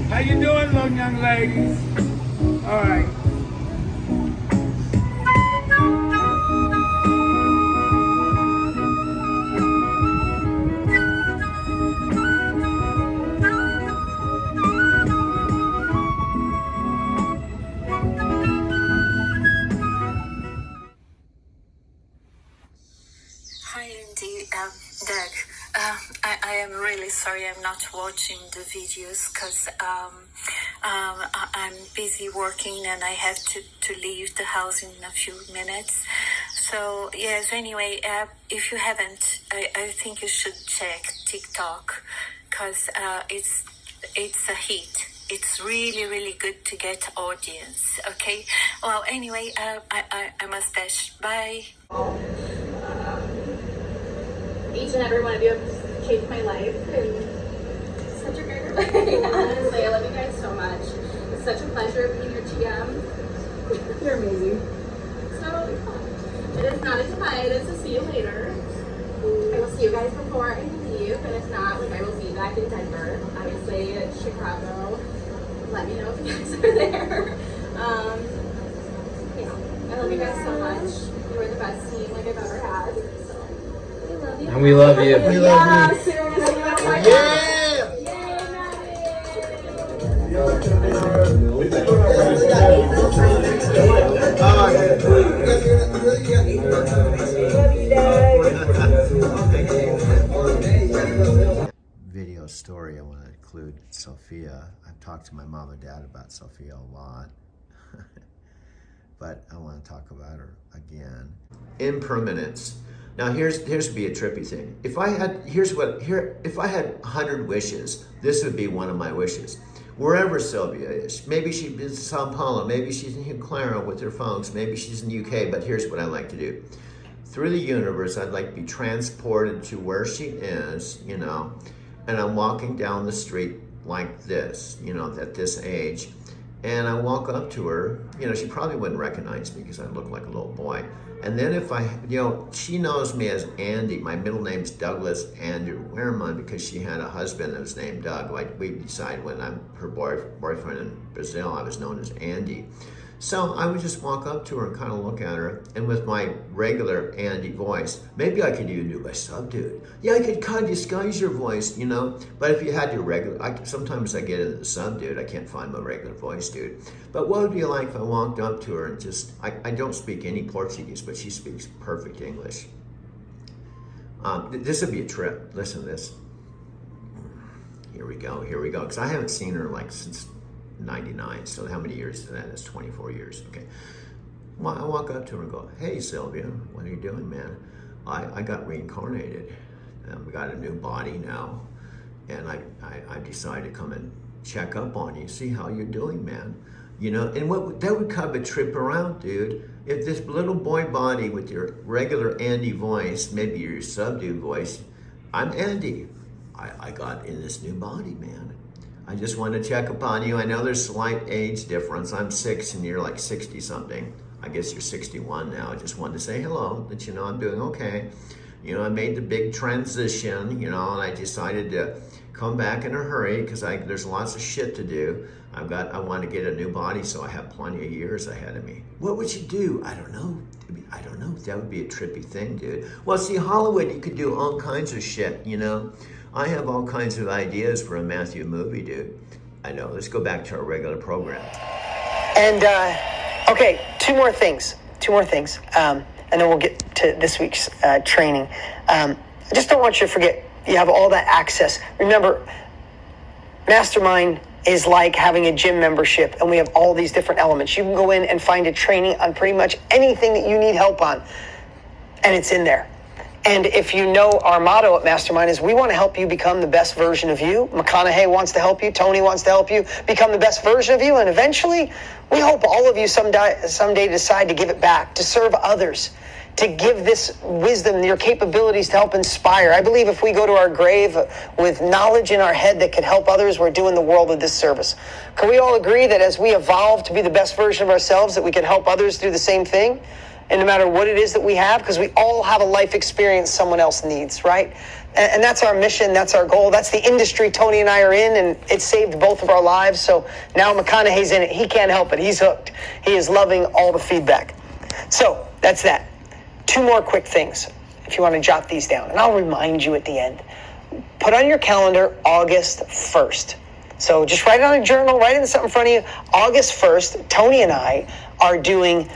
How you doing, little young ladies? All right. Hi, Andy. Doug. I am really sorry I'm not watching the videos because I'm busy working and I have to leave the house in a few minutes. So, yes, anyway, if you haven't, I think you should check TikTok because it's a hit. It's really, really good to get audience, okay? Well, anyway, I must dash. Bye. Each and every one of you have changed my life in such a great way. Honestly, I love you guys so much. It's such a pleasure being your GM. You're amazing. So fun. It is not a goodbye, it is a see you later. I will see you guys before I leave, and if not, I will be back in Denver. Obviously, Chicago. Let me know if you guys are there. I love you guys so much. You are the best team I've ever had. And we love you. We love you. Video story I want to include. include Sophia. I've talked to my mom and dad about Sophia a lot, but I want to talk about her again. Impermanence. Now here's would be a trippy thing. If I had 100 wishes, this would be one of my wishes. Wherever Sylvia is, maybe she's in Sao Paulo, maybe she's in Clara with her folks, maybe she's in the UK, but here's what I like to do. Through the universe, I'd like to be transported to where she is, you know, and I'm walking down the street like this, you know, at this age, and I walk up to her, you know, she probably wouldn't recognize me because I look like a little boy. And then if I, you know, she knows me as Andy. My middle name's Douglas Andrew Wehrman because she had a husband that was named Doug. Like we decided when I'm her boyfriend in Brazil, I was known as Andy. So I would just walk up to her and kind of look at her, and with my regular Andy voice, maybe I could even do my subdued. Yeah, I could kind of disguise your voice, you know. But if you had your regular, sometimes I get into the subdued. I can't find my regular voice, dude. But what would it be like if I walked up to her and just, I don't speak any Portuguese, but she speaks perfect English. This would be a trip. Listen to this. Here we go, because I haven't seen her like since 99, so how many years is that? That's 24 years, okay. Well, I walk up to her and go, hey Sylvia, what are you doing, man? I got reincarnated. We got a new body now, and I decided to come and check up on you, see how you're doing, man. You know, and that would kind of a trip around, dude. If this little boy body with your regular Andy voice, maybe your subdued voice, I'm Andy. I got in this new body, man. I just want to check upon you. I know there's slight age difference. I'm 6 and you're like 60 something. I guess you're 61 now. I just wanted to say hello, that you know I'm doing okay. You know, I made the big transition, you know, and I decided to come back in a hurry because there's lots of shit to do. I want to get a new body, so I have plenty of years ahead of me. What would you do? I don't know. That would be a trippy thing, dude. Well, see, Hollywood, you could do all kinds of shit, you know. I have all kinds of ideas for a Matthew movie, dude. I know. Let's go back to our regular program. And, okay, two more things. And then we'll get to this week's training. I just don't want you to forget, you have all that access. Remember, Mastermind is like having a gym membership, and we have all these different elements. You can go in and find a training on pretty much anything that you need help on, and it's in there. And if you know, our motto at Mastermind is we want to help you become the best version of you. McConaughey wants to help you. Tony wants to help you become the best version of you. And eventually, we hope all of you someday decide to give it back, to serve others, to give this wisdom, your capabilities to help inspire. I believe if we go to our grave with knowledge in our head that can help others, we're doing the world a disservice. Can we all agree that as we evolve to be the best version of ourselves, that we can help others do the same thing? And no matter what it is that we have, because we all have a life experience someone else needs, right? And that's our mission, that's our goal, that's the industry Tony and I are in, and it saved both of our lives. So now McConaughey's in it, he can't help it, he's hooked. He is loving all the feedback. So that's that. Two more quick things, if you want to jot these down, and I'll remind you at the end. Put on your calendar August 1st. So just write it on a journal, write it in something in front of you. August 1st, Tony and I are doing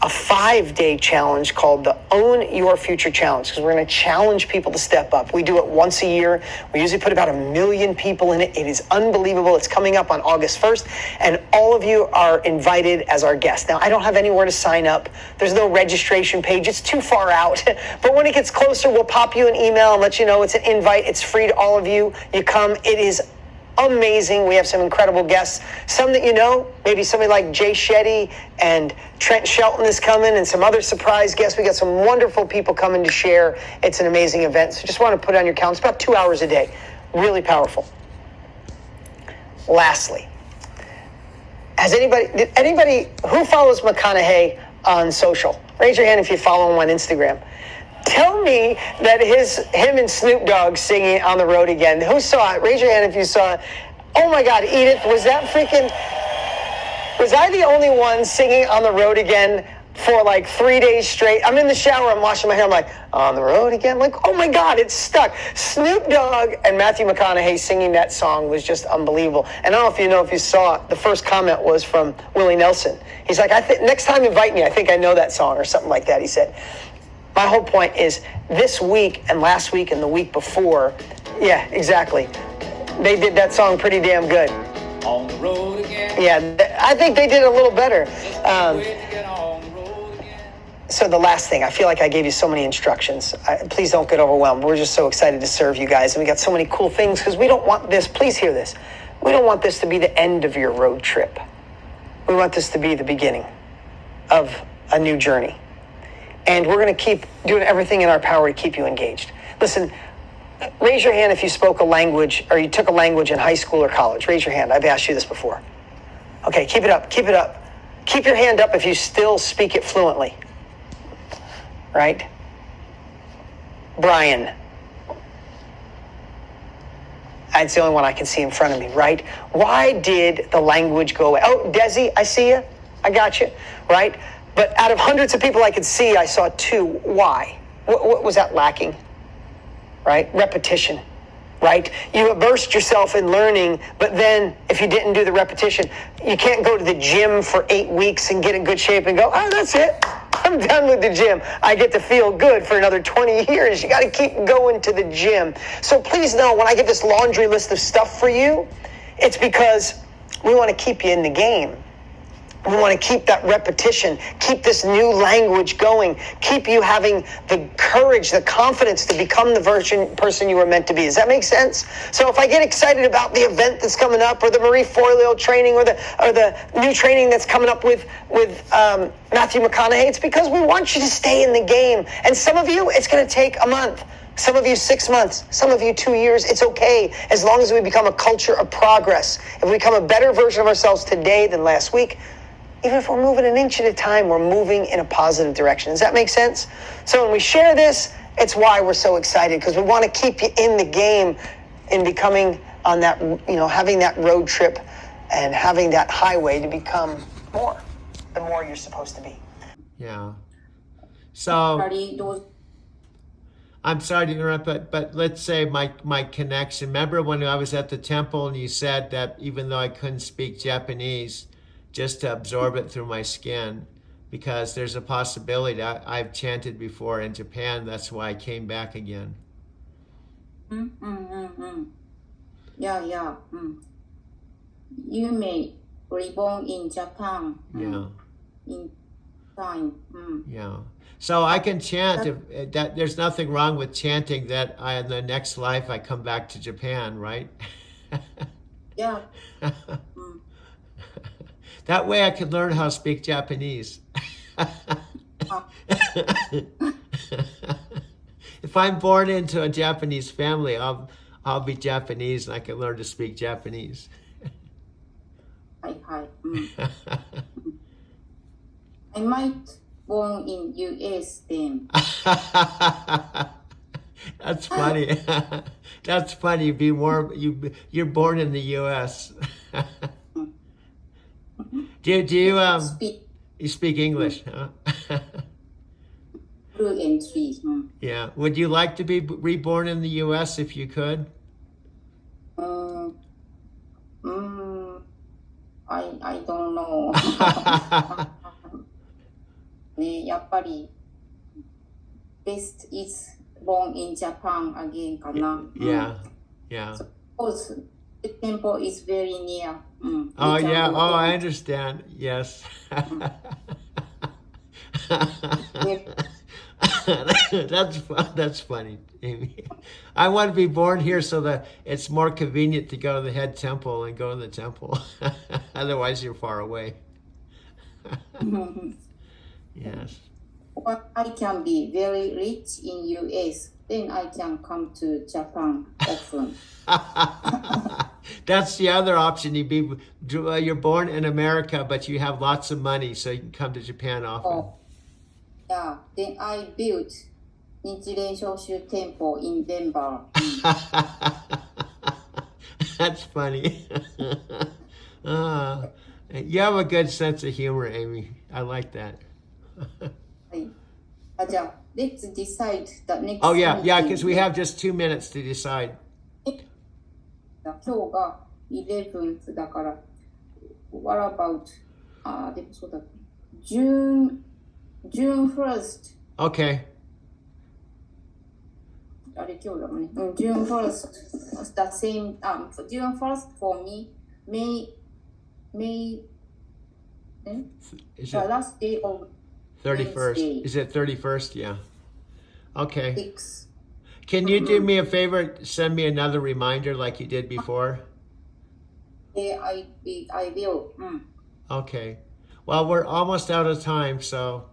a 5-day challenge called the Own Your Future Challenge, because we're going to challenge people to step up. We do it once a year. We usually put about 1 million people in it. It is unbelievable. It's coming up on August 1st, and all of you are invited as our guests. Now, I don't have anywhere to sign up. There's no registration page. It's too far out. But when it gets closer, we'll pop you an email and let you know it's an invite. It's free to all of you. You come. It is amazing. We have some incredible guests. Some that you know, maybe somebody like Jay Shetty and Trent Shelton is coming, and some other surprise guests. We got some wonderful people coming to share. It's an amazing event. So just want to put it on your calendar. It's about 2 hours a day. Really powerful. Lastly, anybody who follows McConaughey on social? Raise your hand if you follow him on Instagram. Tell me that him and Snoop Dogg singing On the Road Again. Who saw it? Raise your hand if you saw it. Oh my God, Edith, was I the only one singing On the Road Again for like 3 days straight? I'm in the shower, I'm washing my hair, I'm like, On the Road Again? I'm like, oh my God, it's stuck. Snoop Dogg and Matthew McConaughey singing that song was just unbelievable. And I don't know if you saw it, the first comment was from Willie Nelson. He's like, next time invite me, I think I know that song, or something like that, he said. My whole point is this week and last week and the week before, yeah, exactly. They did that song pretty damn good. On the road again. Yeah, I think they did a little better. So the last thing, I feel like I gave you so many instructions. Please don't get overwhelmed. We're just so excited to serve you guys. And we got so many cool things because we don't want this, please hear this. We don't want this to be the end of your road trip. We want this to be the beginning of a new journey. And we're going to keep doing everything in our power to keep you engaged. Listen, raise your hand if you spoke a language or you took a language in high school or college. Raise your hand. I've asked you this before. Okay, keep it up. Keep it up. Keep your hand up if you still speak it fluently. Right? Brian. That's the only one I can see in front of me, right? Why did the language go away? Oh, Desi, I see you. I got you, right? But out of hundreds of people I could see, I saw 2. Why? What was that lacking? Right? Repetition, right? You immersed yourself in learning, but then if you didn't do the repetition, you can't go to the gym for 8 weeks and get in good shape and go, oh, that's it. I'm done with the gym. I get to feel good for another 20 years. You got to keep going to the gym. So please know when I give this laundry list of stuff for you, it's because we want to keep you in the game. We want to keep that repetition, keep this new language going, keep you having the courage, the confidence to become the person you were meant to be. Does that make sense? So if I get excited about the event that's coming up, or the Marie Forleo training, or the new training that's coming up with Matthew McConaughey, it's because we want you to stay in the game. And some of you, it's going to take a month. Some of you 6 months, some of you 2 years. It's okay as long as we become a culture of progress. If we become a better version of ourselves today than last week, even if we're moving an inch at a time, we're moving in a positive direction. Does that make sense? So when we share this, it's why we're so excited, because we want to keep you in the game in becoming on that, having that road trip and having that highway to become the more you're supposed to be. Yeah. So I'm sorry to interrupt, but let's say my connection. Remember when I was at the temple and you said that even though I couldn't speak Japanese, just to absorb it through my skin, because there's a possibility. I've chanted before in Japan. That's why I came back again. Yeah. You may reborn in Japan. Yeah. In time. Yeah. So I can chant. That there's nothing wrong with chanting that in the next life I come back to Japan, right? Yeah. That way I could learn how to speak Japanese. If I'm born into a Japanese family, I'll be Japanese and I can learn to speak Japanese. Hi. I might born in US then. That's funny. That's funny. You're born in the US. Do you speak English? Huh? Fluently. Yeah. Would you like to be reborn in the US if you could? I don't know. ね、やっぱり best is born in Japan again かな。Yeah. Suppose the temple is very near. Oh yeah. Oh, I understand. Yes. That's funny, Amy. I want to be born here so that it's more convenient to go to the head temple and go to the temple. Otherwise, you're far away. Yes. Or I can be very rich in US, then I can come to Japan often. That's the other option. You're born in America, but you have lots of money, so you can come to Japan often. Yeah, then I built Nichiren Shoshu Temple in Denver. That's funny. You have a good sense of humor, Amy. I like that. Let's decide the next. Oh yeah, because we have just 2 minutes to decide. 今日が 11th だから What about でもそうだ June 1st. Okay. あれ今日だもんね。June 1st, the same, June 1st for me, May, Is the it last day of 31st? Wednesday. Is it 31st? Yeah. Okay. 6. Can you do me a favor? Send me another reminder like you did before? Yeah, I will. Okay. Well, we're almost out of time, so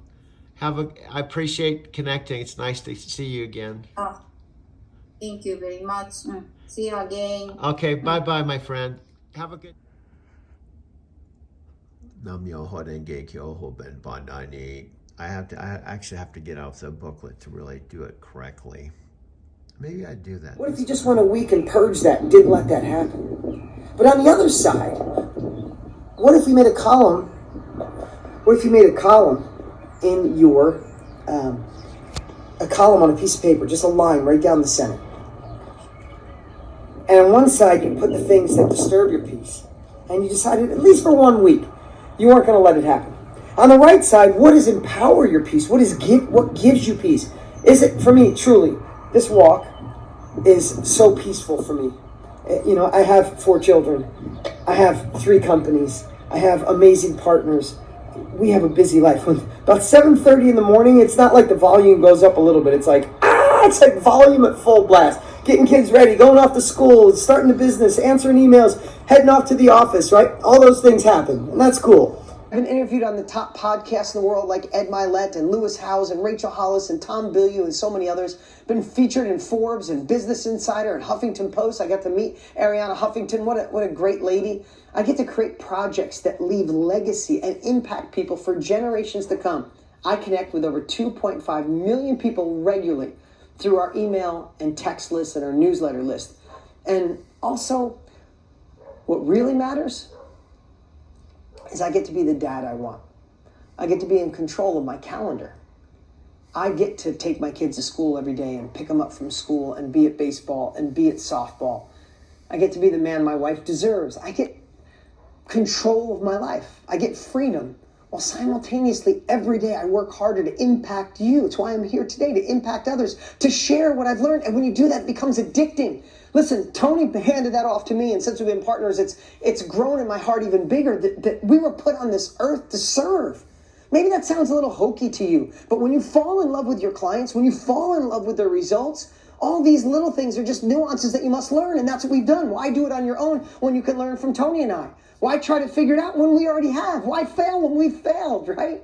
I appreciate connecting. It's nice to see you again. Thank you very much. See you again. Okay, bye-bye, my friend. Have a good... Nam-myoho Renge Kyo Hoben Bandai. I actually have to get out the booklet to really do it correctly. Maybe I'd do that. What if you just went a week and purged that and didn't let that happen? But on the other side, what if we made a column? What if you made a column in your, a column on a piece of paper, just a line right down the center. And on one side, you put the things that disturb your peace. And you decided, at least for 1 week, you weren't going to let it happen. On the right side, what does empower your peace? What gives you peace? Is it, for me, truly, this walk is so peaceful for me. You know, I have 4 children. I have 3 companies. I have amazing partners. We have a busy life. When about 7:30 in the morning, it's not like the volume goes up a little bit. It's like, it's like volume at full blast. Getting kids ready, going off to school, starting a business, answering emails, heading off to the office, right? All those things happen, and that's cool. I've been interviewed on the top podcasts in the world like Ed Milet and Lewis Howes and Rachel Hollis and Tom Bilyeu and so many others. Been featured in Forbes and Business Insider and Huffington Post. I got to meet Ariana Huffington. What a great lady. I get to create projects that leave legacy and impact people for generations to come. I connect with over 2.5 million people regularly through our email and text list and our newsletter list. And also, what really matters is I get to be the dad I want. I get to be in control of my calendar. I get to take my kids to school every day and pick them up from school and be at baseball and be at softball. I get to be the man my wife deserves. I get control of my life. I get freedom. While simultaneously, every day I work harder to impact you. It's why I'm here today, to impact others, to share what I've learned. And when you do that, it becomes addicting. Listen, Tony handed that off to me, and since we've been partners, it's grown in my heart even bigger that we were put on this earth to serve. Maybe that sounds a little hokey to you, but when you fall in love with your clients, when you fall in love with their results, all these little things are just nuances that you must learn, and that's what we've done. Why do it on your own when you can learn from Tony and I? Why try to figure it out when we already have? Why fail when we've failed, right?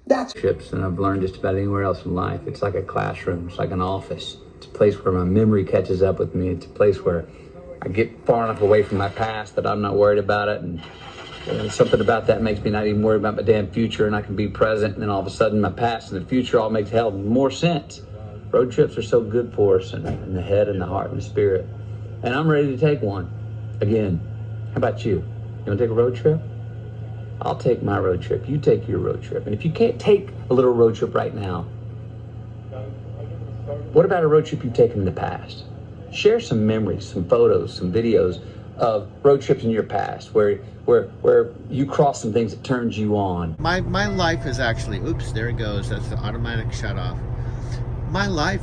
That's Trips, and I've learned just about anywhere else in life. It's like a classroom. It's like an office. It's a place where my memory catches up with me. It's a place where I get far enough away from my past that I'm not worried about it. And something about that makes me not even worry about my damn future, and I can be present. And then all of a sudden, my past and the future all makes hell more sense. Road trips are so good for us in the head and the heart and the spirit. And I'm ready to take one. Again, how about you? You want to take a road trip? I'll take my road trip. You take your road trip. And if you can't take a little road trip right now, what about a road trip you've taken in the past? Share some memories, some photos, some videos of road trips in your past where you cross some things that turns you on. My life is actually, oops, there it goes. That's the automatic shut off. My life,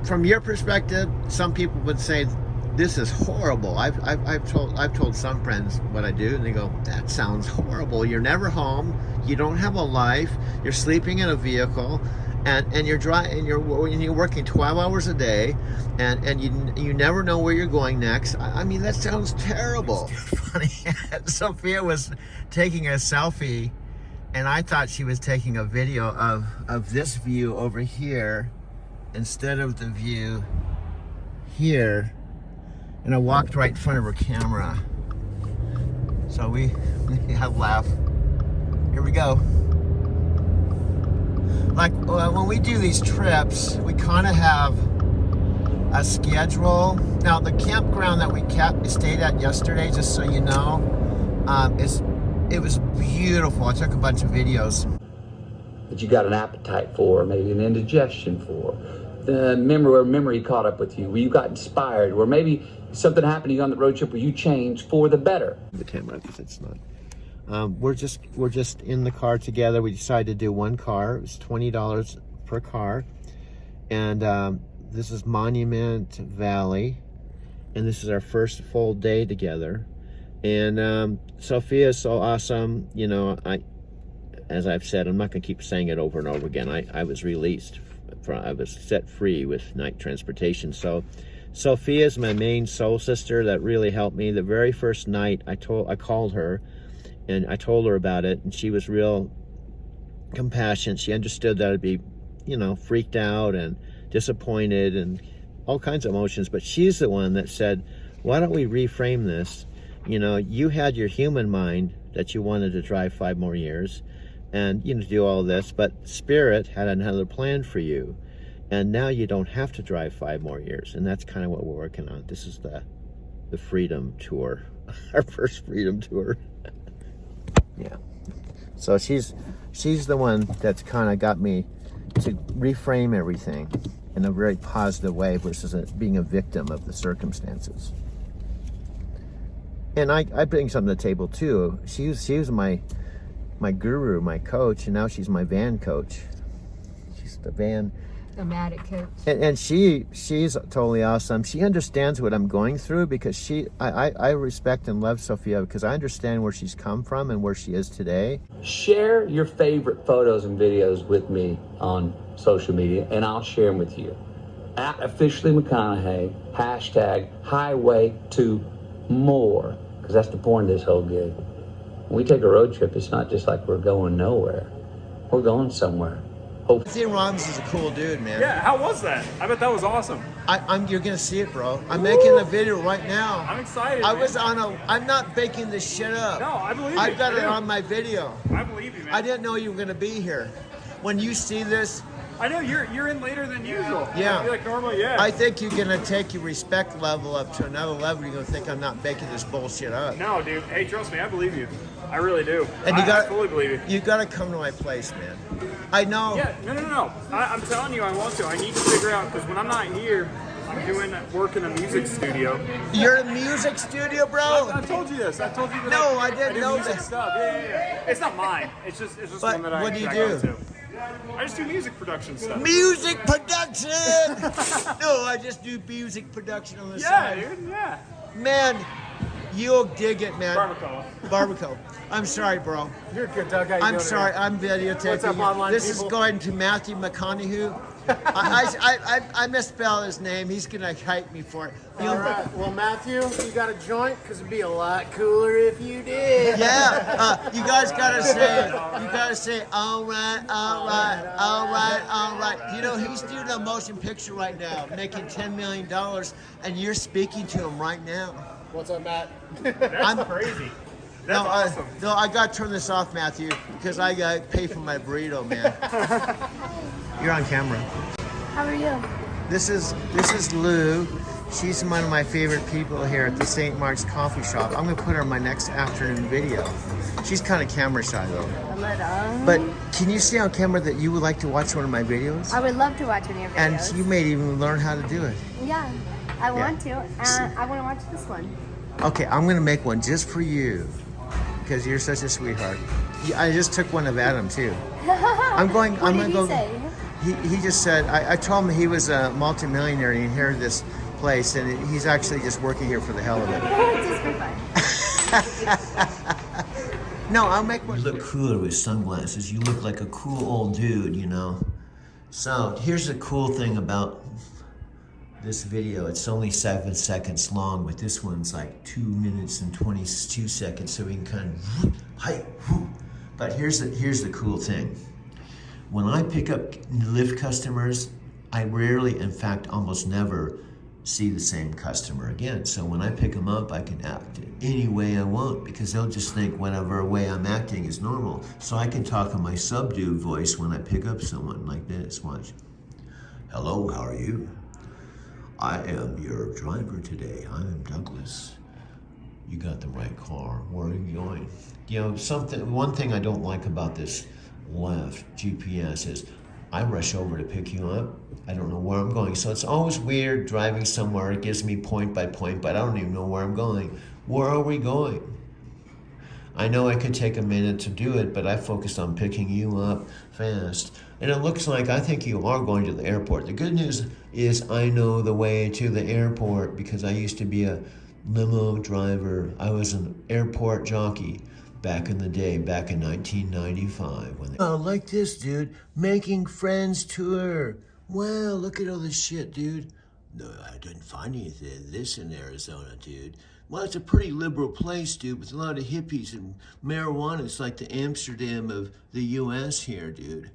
from your perspective, some people would say, this is horrible. I've told some friends what I do, and they go, that sounds horrible. You're never home. You don't have a life. You're sleeping in a vehicle, and you're working 12 hours a day, and you never know where you're going next. I mean, that sounds terrible. Funny. Sophia was taking a selfie, and I thought she was taking a video of this view over here instead of the view here. And I walked right in front of her camera. So we had a laugh. Here we go. Like when we do these trips, we kind of have a schedule. Now the campground that we stayed at yesterday, just so you know, it was beautiful. I took a bunch of videos. That you got an appetite for, maybe an indigestion for. The memory caught up with you, where you got inspired, where maybe something happened to you on the road trip where you changed for the better. The camera, because it's not. We're just in the car together. We decided to do one car. It was $20 per car, and this is Monument Valley, and this is our first full day together. And Sophia is so awesome. You know, as I've said, I'm not going to keep saying it over and over again. I was released. I was set free with night transportation. So Sophia is my main soul sister that really helped me. The very first night I called her and I told her about it, and she was real compassionate. She understood that I'd be, you know, freaked out and disappointed and all kinds of emotions, but she's the one that said, why don't we reframe this? You know, you had your human mind that you wanted to drive 5 more years and, you know, do all this, but Spirit had another plan for you, and now you don't have to drive 5 more years. And that's kind of what we're working on. This is the Freedom Tour, our first Freedom Tour. Yeah, so she's the one that's kind of got me to reframe everything in a very positive way versus being a victim of the circumstances. And I bring something to the table too. She was my guru, my coach, and now she's my van coach. She's the van. Nomadic coach. And she's totally awesome. She understands what I'm going through because I respect and love Sophia because I understand where she's come from and where she is today. Share your favorite photos and videos with me on social media, and I'll share them with you. At Officially McConaughey, hashtag Highway to More, because that's the point of this whole gig. When we take a road trip, it's not just like we're going nowhere. We're going somewhere. Anthony Robbins is a cool dude, man. Yeah, how was that? I bet that was awesome. You're gonna see it, bro. I'm making a video right now. I'm excited. I'm not making this shit up. No, I believe you. I've got it on my video. I believe you, man. I didn't know you were gonna be here. When you see this, I know you're in later than usual. Yeah. I feel like normally, yeah. I think you're gonna take your respect level up to another level. You're gonna think I'm not making this bullshit up. No, dude. Hey, trust me, I believe you. I really do. And I fully believe you. You gotta come to my place, man. I know. Yeah, no. I'm telling you, I want to. I need to figure out, because when I'm not here, I'm doing work in a music studio. You're in a music studio, bro? I told you this. I told you that. No, I didn't do know music that. stuff. Yeah. It's not mine. It's just But one that I what do you go do? to. I just do music production stuff. Music production! No, I just do music production on the side. Yeah, dude, yeah. Man, you'll dig it, man. Barbacoa. I'm sorry, bro. You're good, Doug. How you I'm doing sorry, here? I'm videotaping What's up, you. online This people? is going to Matthew McConaughey. I misspelled his name. He's gonna hype me for it. All right. Well, Matthew, you got a joint? Because it'd be a lot cooler if you did. Yeah, you guys gotta say, all right. You know, he's doing a motion picture right now, making $10 million, and you're speaking to him right now. What's up, Matt? That's crazy. That's awesome. No, I gotta turn this off, Matthew, because I gotta pay for my burrito, man. You're on camera. How are you? This is Lou. She's one of my favorite people here at the St. Mark's Coffee Shop. I'm gonna put her in my next afternoon video. She's kind of camera shy though. A little. But can you see on camera that you would like to watch one of my videos? I would love to watch one of your videos. And you may even learn how to do it. Yeah, I want to. And I want to watch this one. Okay, I'm gonna make one just for you because you're such a sweetheart. I just took one of Adam too. I'm What gonna did go. he say? He just said, I told him he was a multimillionaire and he inherited this place, and he's actually just working here for the hell of it. Just for fun. No, I'll make one. You look cooler with sunglasses. You look like a cool old dude, you know. So here's the cool thing about this video. It's only 7 seconds long, but this one's like 2 minutes and 22 seconds, so we can kind of hype. But here's the cool thing. When I pick up Lyft customers, I rarely, in fact, almost never see the same customer again. So when I pick them up, I can act any way I want because they'll just think whatever way I'm acting is normal. So I can talk in my subdued voice when I pick up someone like this. Watch. Hello, how are you? I am your driver today. I am Douglas. You got the right car. Where are you going? You know, one thing I don't like about this Lyft GPS is I rush over to pick you up. I don't know where I'm going. So it's always weird driving somewhere. It gives me point by point, but I don't even know where I'm going. Where are we going? I know I could take a minute to do it, but I focused on picking you up fast. And it looks like I think you are going to the airport. The good news is I know the way to the airport because I used to be a limo driver. I was an airport jockey back in the day, back in 1995. Oh, like this, dude. Making Friends tour. Wow, look at all this shit, dude. No, I didn't find anything of this in Arizona, dude. Well, it's a pretty liberal place, dude, with a lot of hippies and marijuana. It's like the Amsterdam of the U.S. here, dude.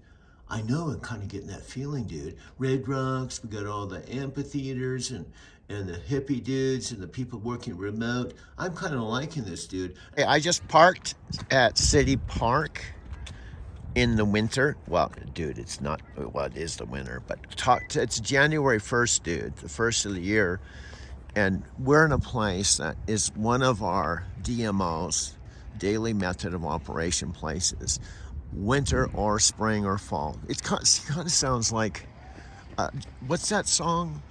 I know, I'm kind of getting that feeling, dude. Red Rocks, we got all the amphitheaters and the hippie dudes and the people working remote. I'm kind of liking this, dude. Hey, I just parked at City Park in the winter. Well, dude, it's not, well, it is the winter, but it's January 1st, dude, the first of the year. And we're in a place that is one of our DMOs, daily method of operation places, winter or spring or fall. It kind of sounds like, what's that song?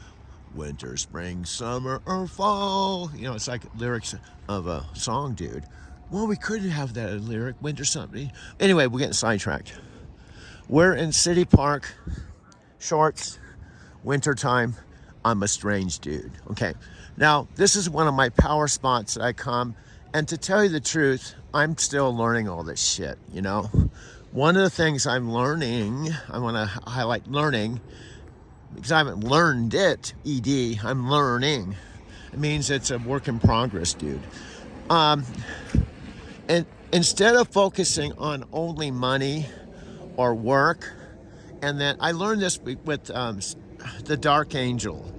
Winter, spring, summer, or fall. You know, it's like lyrics of a song, dude. Well, we could have that lyric, winter something. Anyway, we're getting sidetracked. We're in City Park, shorts, winter time. I'm a strange dude, okay? Now, this is one of my power spots that I come, and to tell you the truth, I'm still learning all this shit, you know? One of the things I'm learning, I wanna highlight learning, because I haven't learned it, ED, I'm learning. It means it's a work in progress, dude. And instead of focusing on only money or work, and then I learned this with the Dark Angel,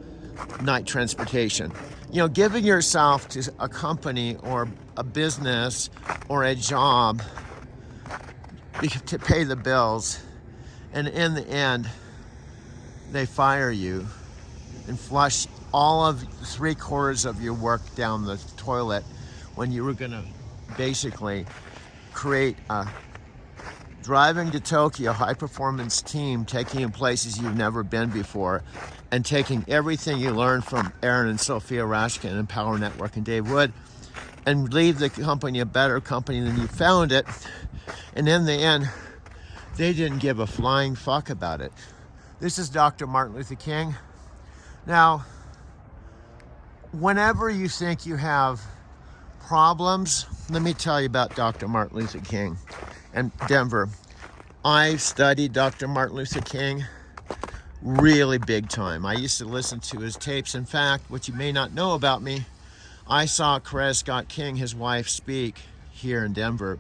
Night Transportation. You know, giving yourself to a company or a business or a job to pay the bills, and in the end, they fire you and flush all of 3/4 of your work down the toilet when you were gonna basically create a driving to Tokyo high-performance team, taking you places you've never been before, and taking everything you learned from Aaron and Sophia Rashkin and Power Network and Dave Wood, and leave the company a better company than you found it. And in the end, they didn't give a flying fuck about it. This is Dr. Martin Luther King. Now, whenever you think you have problems, let me tell you about Dr. Martin Luther King and Denver. I studied Dr. Martin Luther King really big time. I used to listen to his tapes. In fact, what you may not know about me, I saw Coretta Scott King, his wife, speak here in Denver.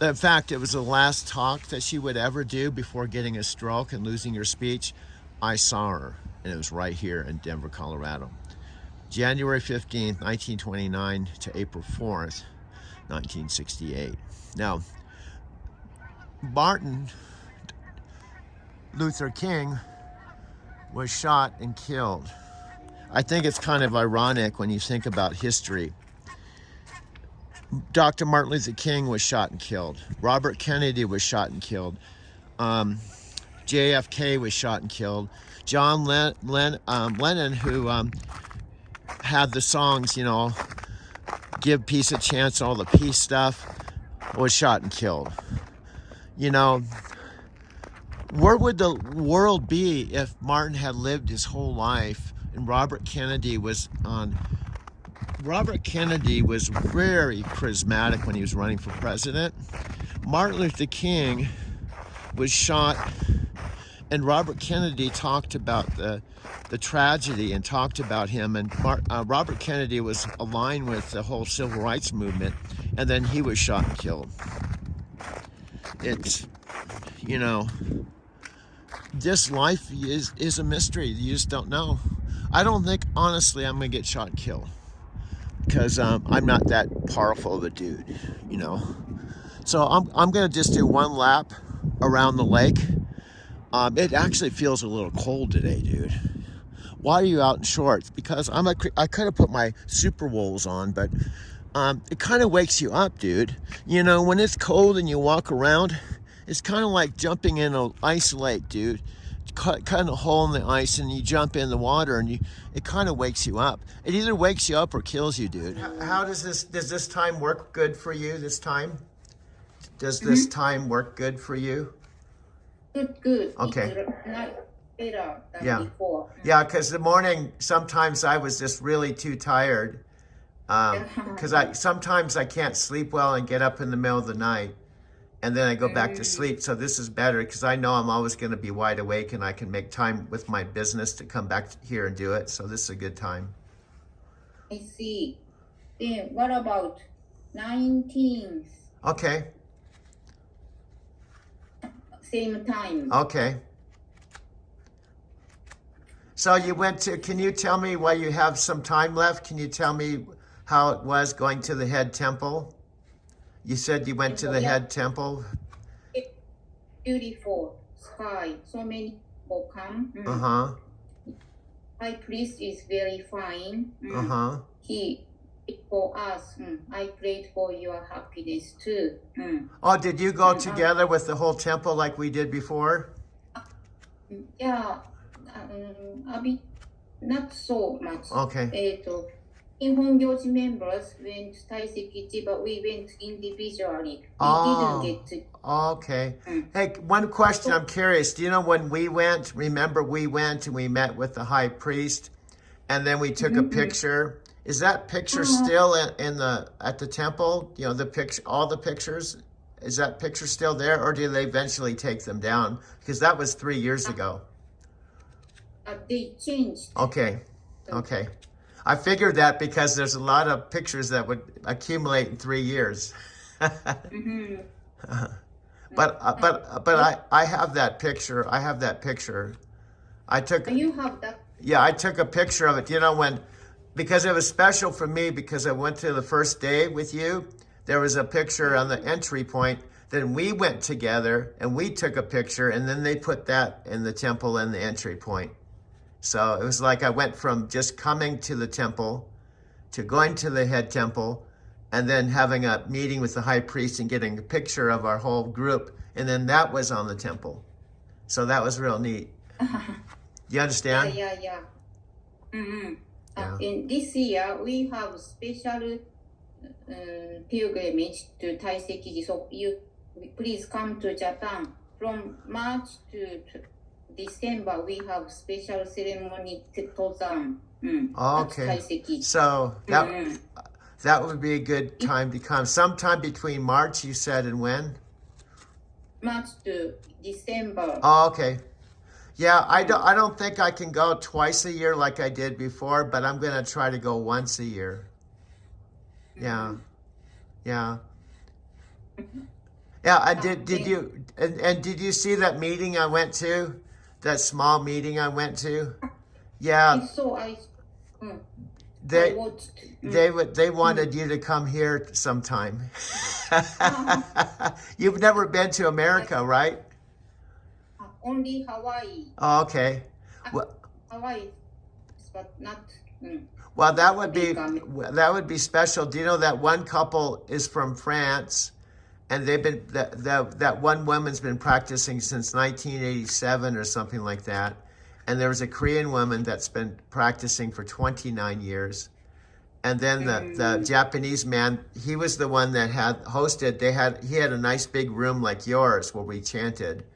In fact, it was the last talk that she would ever do before getting a stroke and losing her speech. I saw her, and it was right here in Denver, Colorado. January 15th, 1929 to April 4th, 1968. Now, Martin Luther King was shot and killed. I think it's kind of ironic when you think about history. Dr. Martin Luther King was shot and killed. Robert Kennedy was shot and killed. JFK was shot and killed. John Lennon, who had the songs, you know, Give Peace a Chance, all the peace stuff, was shot and killed. You know, where would the world be if Martin had lived his whole life and Robert Kennedy was on? Robert Kennedy was very charismatic when he was running for president. Martin Luther King was shot, and Robert Kennedy talked about the tragedy and talked about him, and Robert Kennedy was aligned with the whole civil rights movement, and then he was shot and killed. It's, you know, this life is a mystery. You just don't know. I don't think, honestly, I'm going to get shot and killed because I'm not that powerful of a dude, you know. So I'm going to just do one lap around the lake. It actually feels a little cold today, dude. Why are you out in shorts? Because I could have put my super wools on, but it kind of wakes you up, dude. You know, when it's cold and you walk around, it's kind of like jumping in an ice lake, dude. cut a hole in the ice and you jump in the water and it kind of wakes you up. It either wakes you up or kills you, dude. How does this time work good for you? This time? Does this time work good for you? Good. Okay. It's not better than Yeah. before. Yeah, because the morning sometimes I was just really too tired. Because sometimes I can't sleep well and get up in the middle of the night, and then I go back to sleep. So this is better because I know I'm always going to be wide awake and I can make time with my business to come back here and do it. So this is a good time. I see. Then what about 19th? Okay. Same time. Okay. So you went to, can you tell me while you have some time left, can you tell me how it was going to the head temple? You said you went to the head temple? Beautiful sky. So many people come. Uh-huh. High priest is very fine. Uh-huh. He prayed for us. I prayed for your happiness too. Oh, did you go together with the whole temple like we did before? Yeah, a bit, not so much. Okay. Nihongoji members went to Taisekichi, but we went individually. We didn't get to. Okay. Hey, one question I'm curious. Do you know when we went, remember we went and we met with the high priest and then we took a picture? Is that picture still at the temple? You know, the picture, all the pictures? Is that picture still there or do they eventually take them down? Because that was 3 years ago. They changed. Okay. Okay. I figured that because there's a lot of pictures that would accumulate in 3 years. But I have that picture. I have that picture. I took. You have that. Yeah, I took a picture of it. You know because it was special for me because I went to the first day with you. There was a picture on the entry point. Then we went together and we took a picture, and then they put that in the temple and the entry point. So it was like I went from just coming to the temple to going to the head temple and then having a meeting with the high priest and getting a picture of our whole group. And then that was on the temple. So that was real neat. You understand? Yeah. In this year, we have special pilgrimage to Taisekichi. So you please come to Japan. From March to December, we have special ceremony Tozan. Okay. So that would be a good time to come. Sometime between March, you said, and when? March to December. Oh, okay. Yeah, I don't think I can go twice a year like I did before, but I'm gonna try to go once a year. Yeah. And did you see that meeting I went to? That small meeting I went to? Yeah. They wanted you to come here sometime. You've never been to America, right? Only Hawaii. Oh, okay. Hawaii, but not. Well, that would be special. Do you know that one couple is from France, and they've been that one woman's been practicing since 1987 or something like that, and there was a Korean woman that's been practicing for 29 years, and then the Japanese man, he was the one that had hosted. He had a nice big room like yours where we chanted.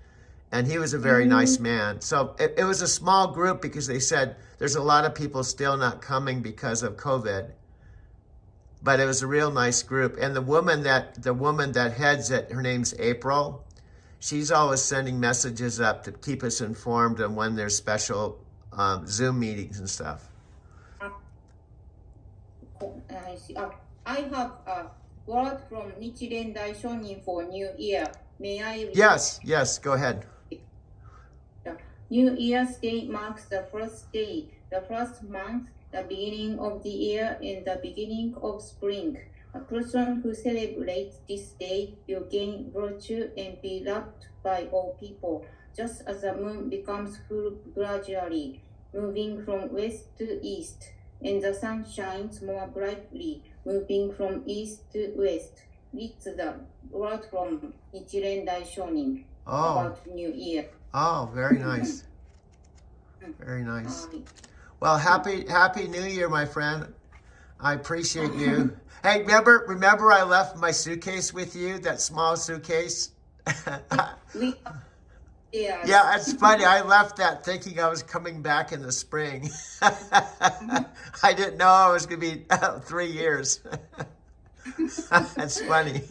And he was a very nice man. So it was a small group because they said there's a lot of people still not coming because of COVID. But it was a real nice group. And the woman that heads it, her name's April. She's always sending messages up to keep us informed on when there's special Zoom meetings and stuff. I see. I have a word from Nichiren Daishonin for New Year. May I read? Yes, go ahead. New Year's Day marks the first day, the first month, the beginning of the year, and the beginning of spring. A person who celebrates this day will gain virtue and be loved by all people, just as the moon becomes full gradually, moving from west to east, and the sun shines more brightly, moving from east to west. It's the word from Nichiren Daishonin about New Year. Oh, very nice. Very nice. Well, happy New Year, my friend. I appreciate you. Hey, remember I left my suitcase with you, that small suitcase? Yeah, it's funny. I left that thinking I was coming back in the spring. I didn't know I was going to be 3 years. That's funny.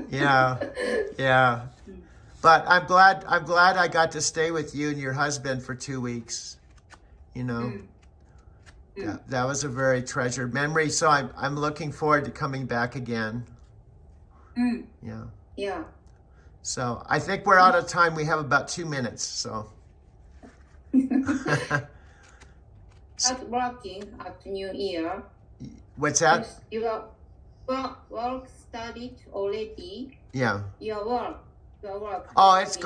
Yeah. But I'm glad I got to stay with you and your husband for 2 weeks. You know, that was a very treasured memory. So I'm looking forward to coming back again. Yeah. So I think we're out of time. We have about 2 minutes. So. Start working at New Year. What's that? Your work started already. Yeah. Your work. Oh, it's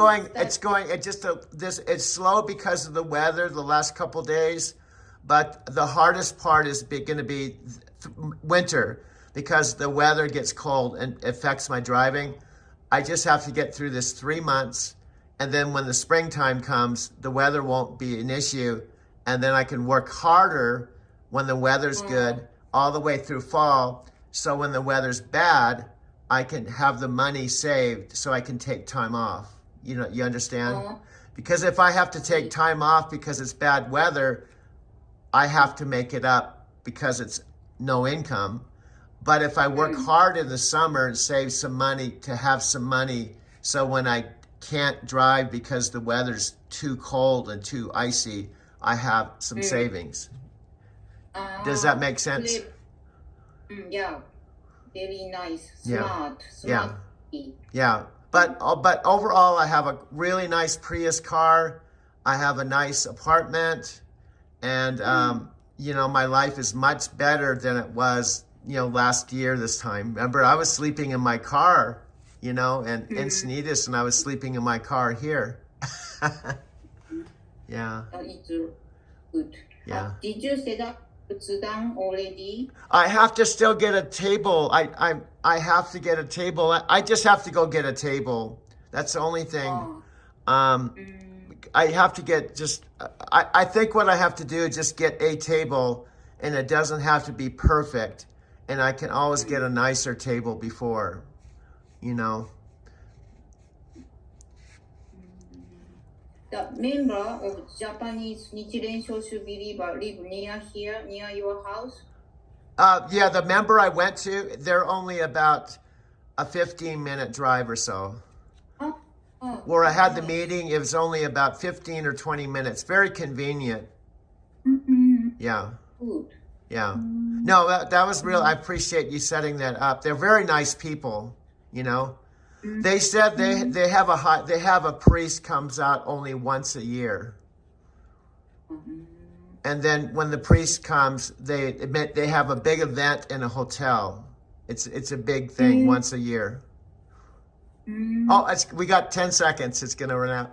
slow because of the weather the last couple days, but the hardest part is going to be winter because the weather gets cold and affects my driving. I just have to get through this 3 months, and then when the springtime comes, the weather won't be an issue, and then I can work harder when the weather's good all the way through fall. So when the weather's bad, I can have the money saved so I can take time off. You know, you understand? Because if I have to take time off because it's bad weather, I have to make it up because it's no income. But if I work hard in the summer and save some money to have some money, so when I can't drive because the weather's too cold and too icy, I have some savings. Does that make sense? Yeah. Very nice. Smart. Smart. Yeah. But overall, I have a really nice Prius car. I have a nice apartment, and you know, my life is much better than it was, you know, last year this time. Remember, I was sleeping in my car, you know, and Encinitas, and I was sleeping in my car here. Yeah. It's good. Yeah. Did you set up Utsudan already? I have to still get a table. I have to get a table. I just have to go get a table. That's the only thing. I have to get just, I think what I have to do is just get a table, and it doesn't have to be perfect. And I can always get a nicer table before, you know. The member of Japanese Nichiren Shoshu believer live near here, near your house? Yeah, the member I went to, they're only about a 15-minute drive or so. Where I had the meeting, it was only about 15 or 20 minutes. Very convenient. Yeah. Good. Yeah. No, that was real. I appreciate you setting that up. They're very nice people, you know. They said they have a priest comes out only once a year. And then when the priest comes, they have a big event in a hotel. It's a big thing once a year. Oh, we got 10 seconds. It's going to run out.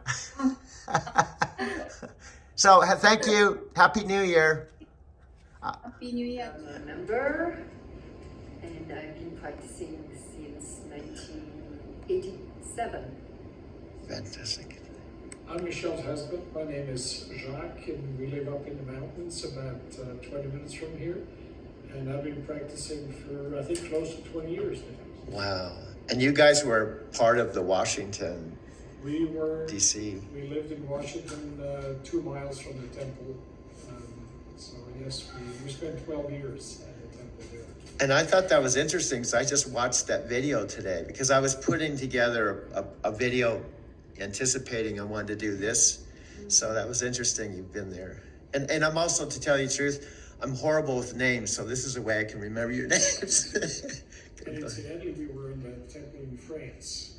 So thank you. Happy New Year. Happy New Year. I'm a member, and I've been practicing since 1987. Fantastic. I'm Michelle's husband. My name is Jacques, and we live up in the mountains about 20 minutes from here. And I've been practicing for, I think, close to 20 years now. Wow. And you guys were part of the Washington, D.C. We lived in Washington, 2 miles from the temple. So yes, we spent 12 years at the temple there. And I thought that was interesting because I just watched that video today because I was putting together a video anticipating I wanted to do this. So that was interesting you've been there. And I'm also, to tell you the truth, I'm horrible with names, so this is a way I can remember your names. And incidentally, we were in the temple in France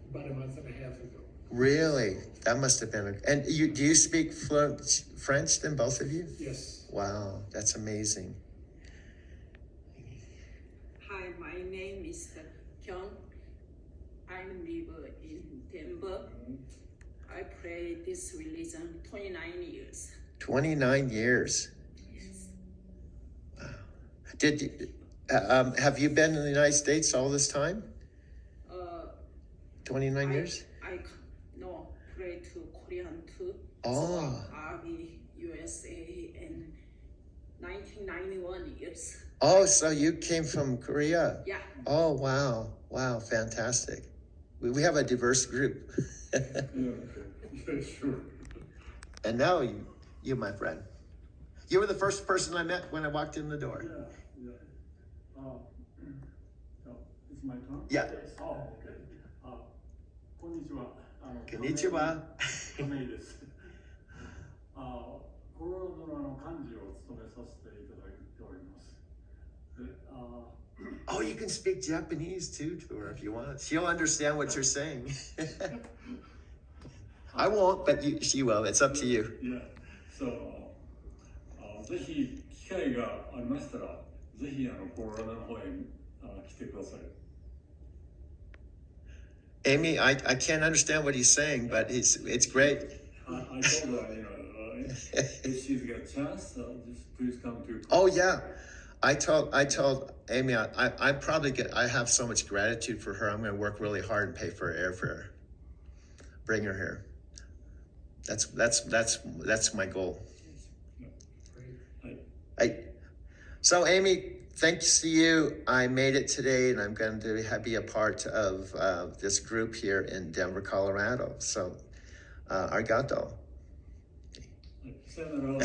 about a month and a half ago. Really? That must have been and do you speak fluent French then, both of you? Yes. Wow, that's amazing. Hi, my name is Kyung. I live in Denver. I pray this religion 29 years. 29 years. Yes. Wow. Have you been in the United States all this time? 29 years? No, play to Korean too. Oh. So Army, USA, and 1991 years. Oh, so you came from Korea? Yeah. Oh, wow. Wow, fantastic. We have a diverse group. Sure. And now you, my friend. You were the first person I met when I walked in the door. Yeah. It's my turn? Yeah. Oh, okay. こんにちは。こんにちは。亀井です。コロラドの幹事を務めさせていただいております。Oh, you can speak Japanese too to her if you want. She'll understand what you're saying. I won't, but she will. It's up to you. Yeah. So, ぜひ機会がありましたら、ぜひコロラドの方へ来てください。Amy, I can't understand what he's saying, but it's great. I told her, if she's got a chance, just please come to. Oh yeah, I told Amy I probably I have so much gratitude for her. I'm going to work really hard and pay for her airfare. Bring her here. That's my goal. So Amy, thanks to you, I made it today, and I'm going to be a part of this group here in Denver, Colorado. So, arigato. Sayonara.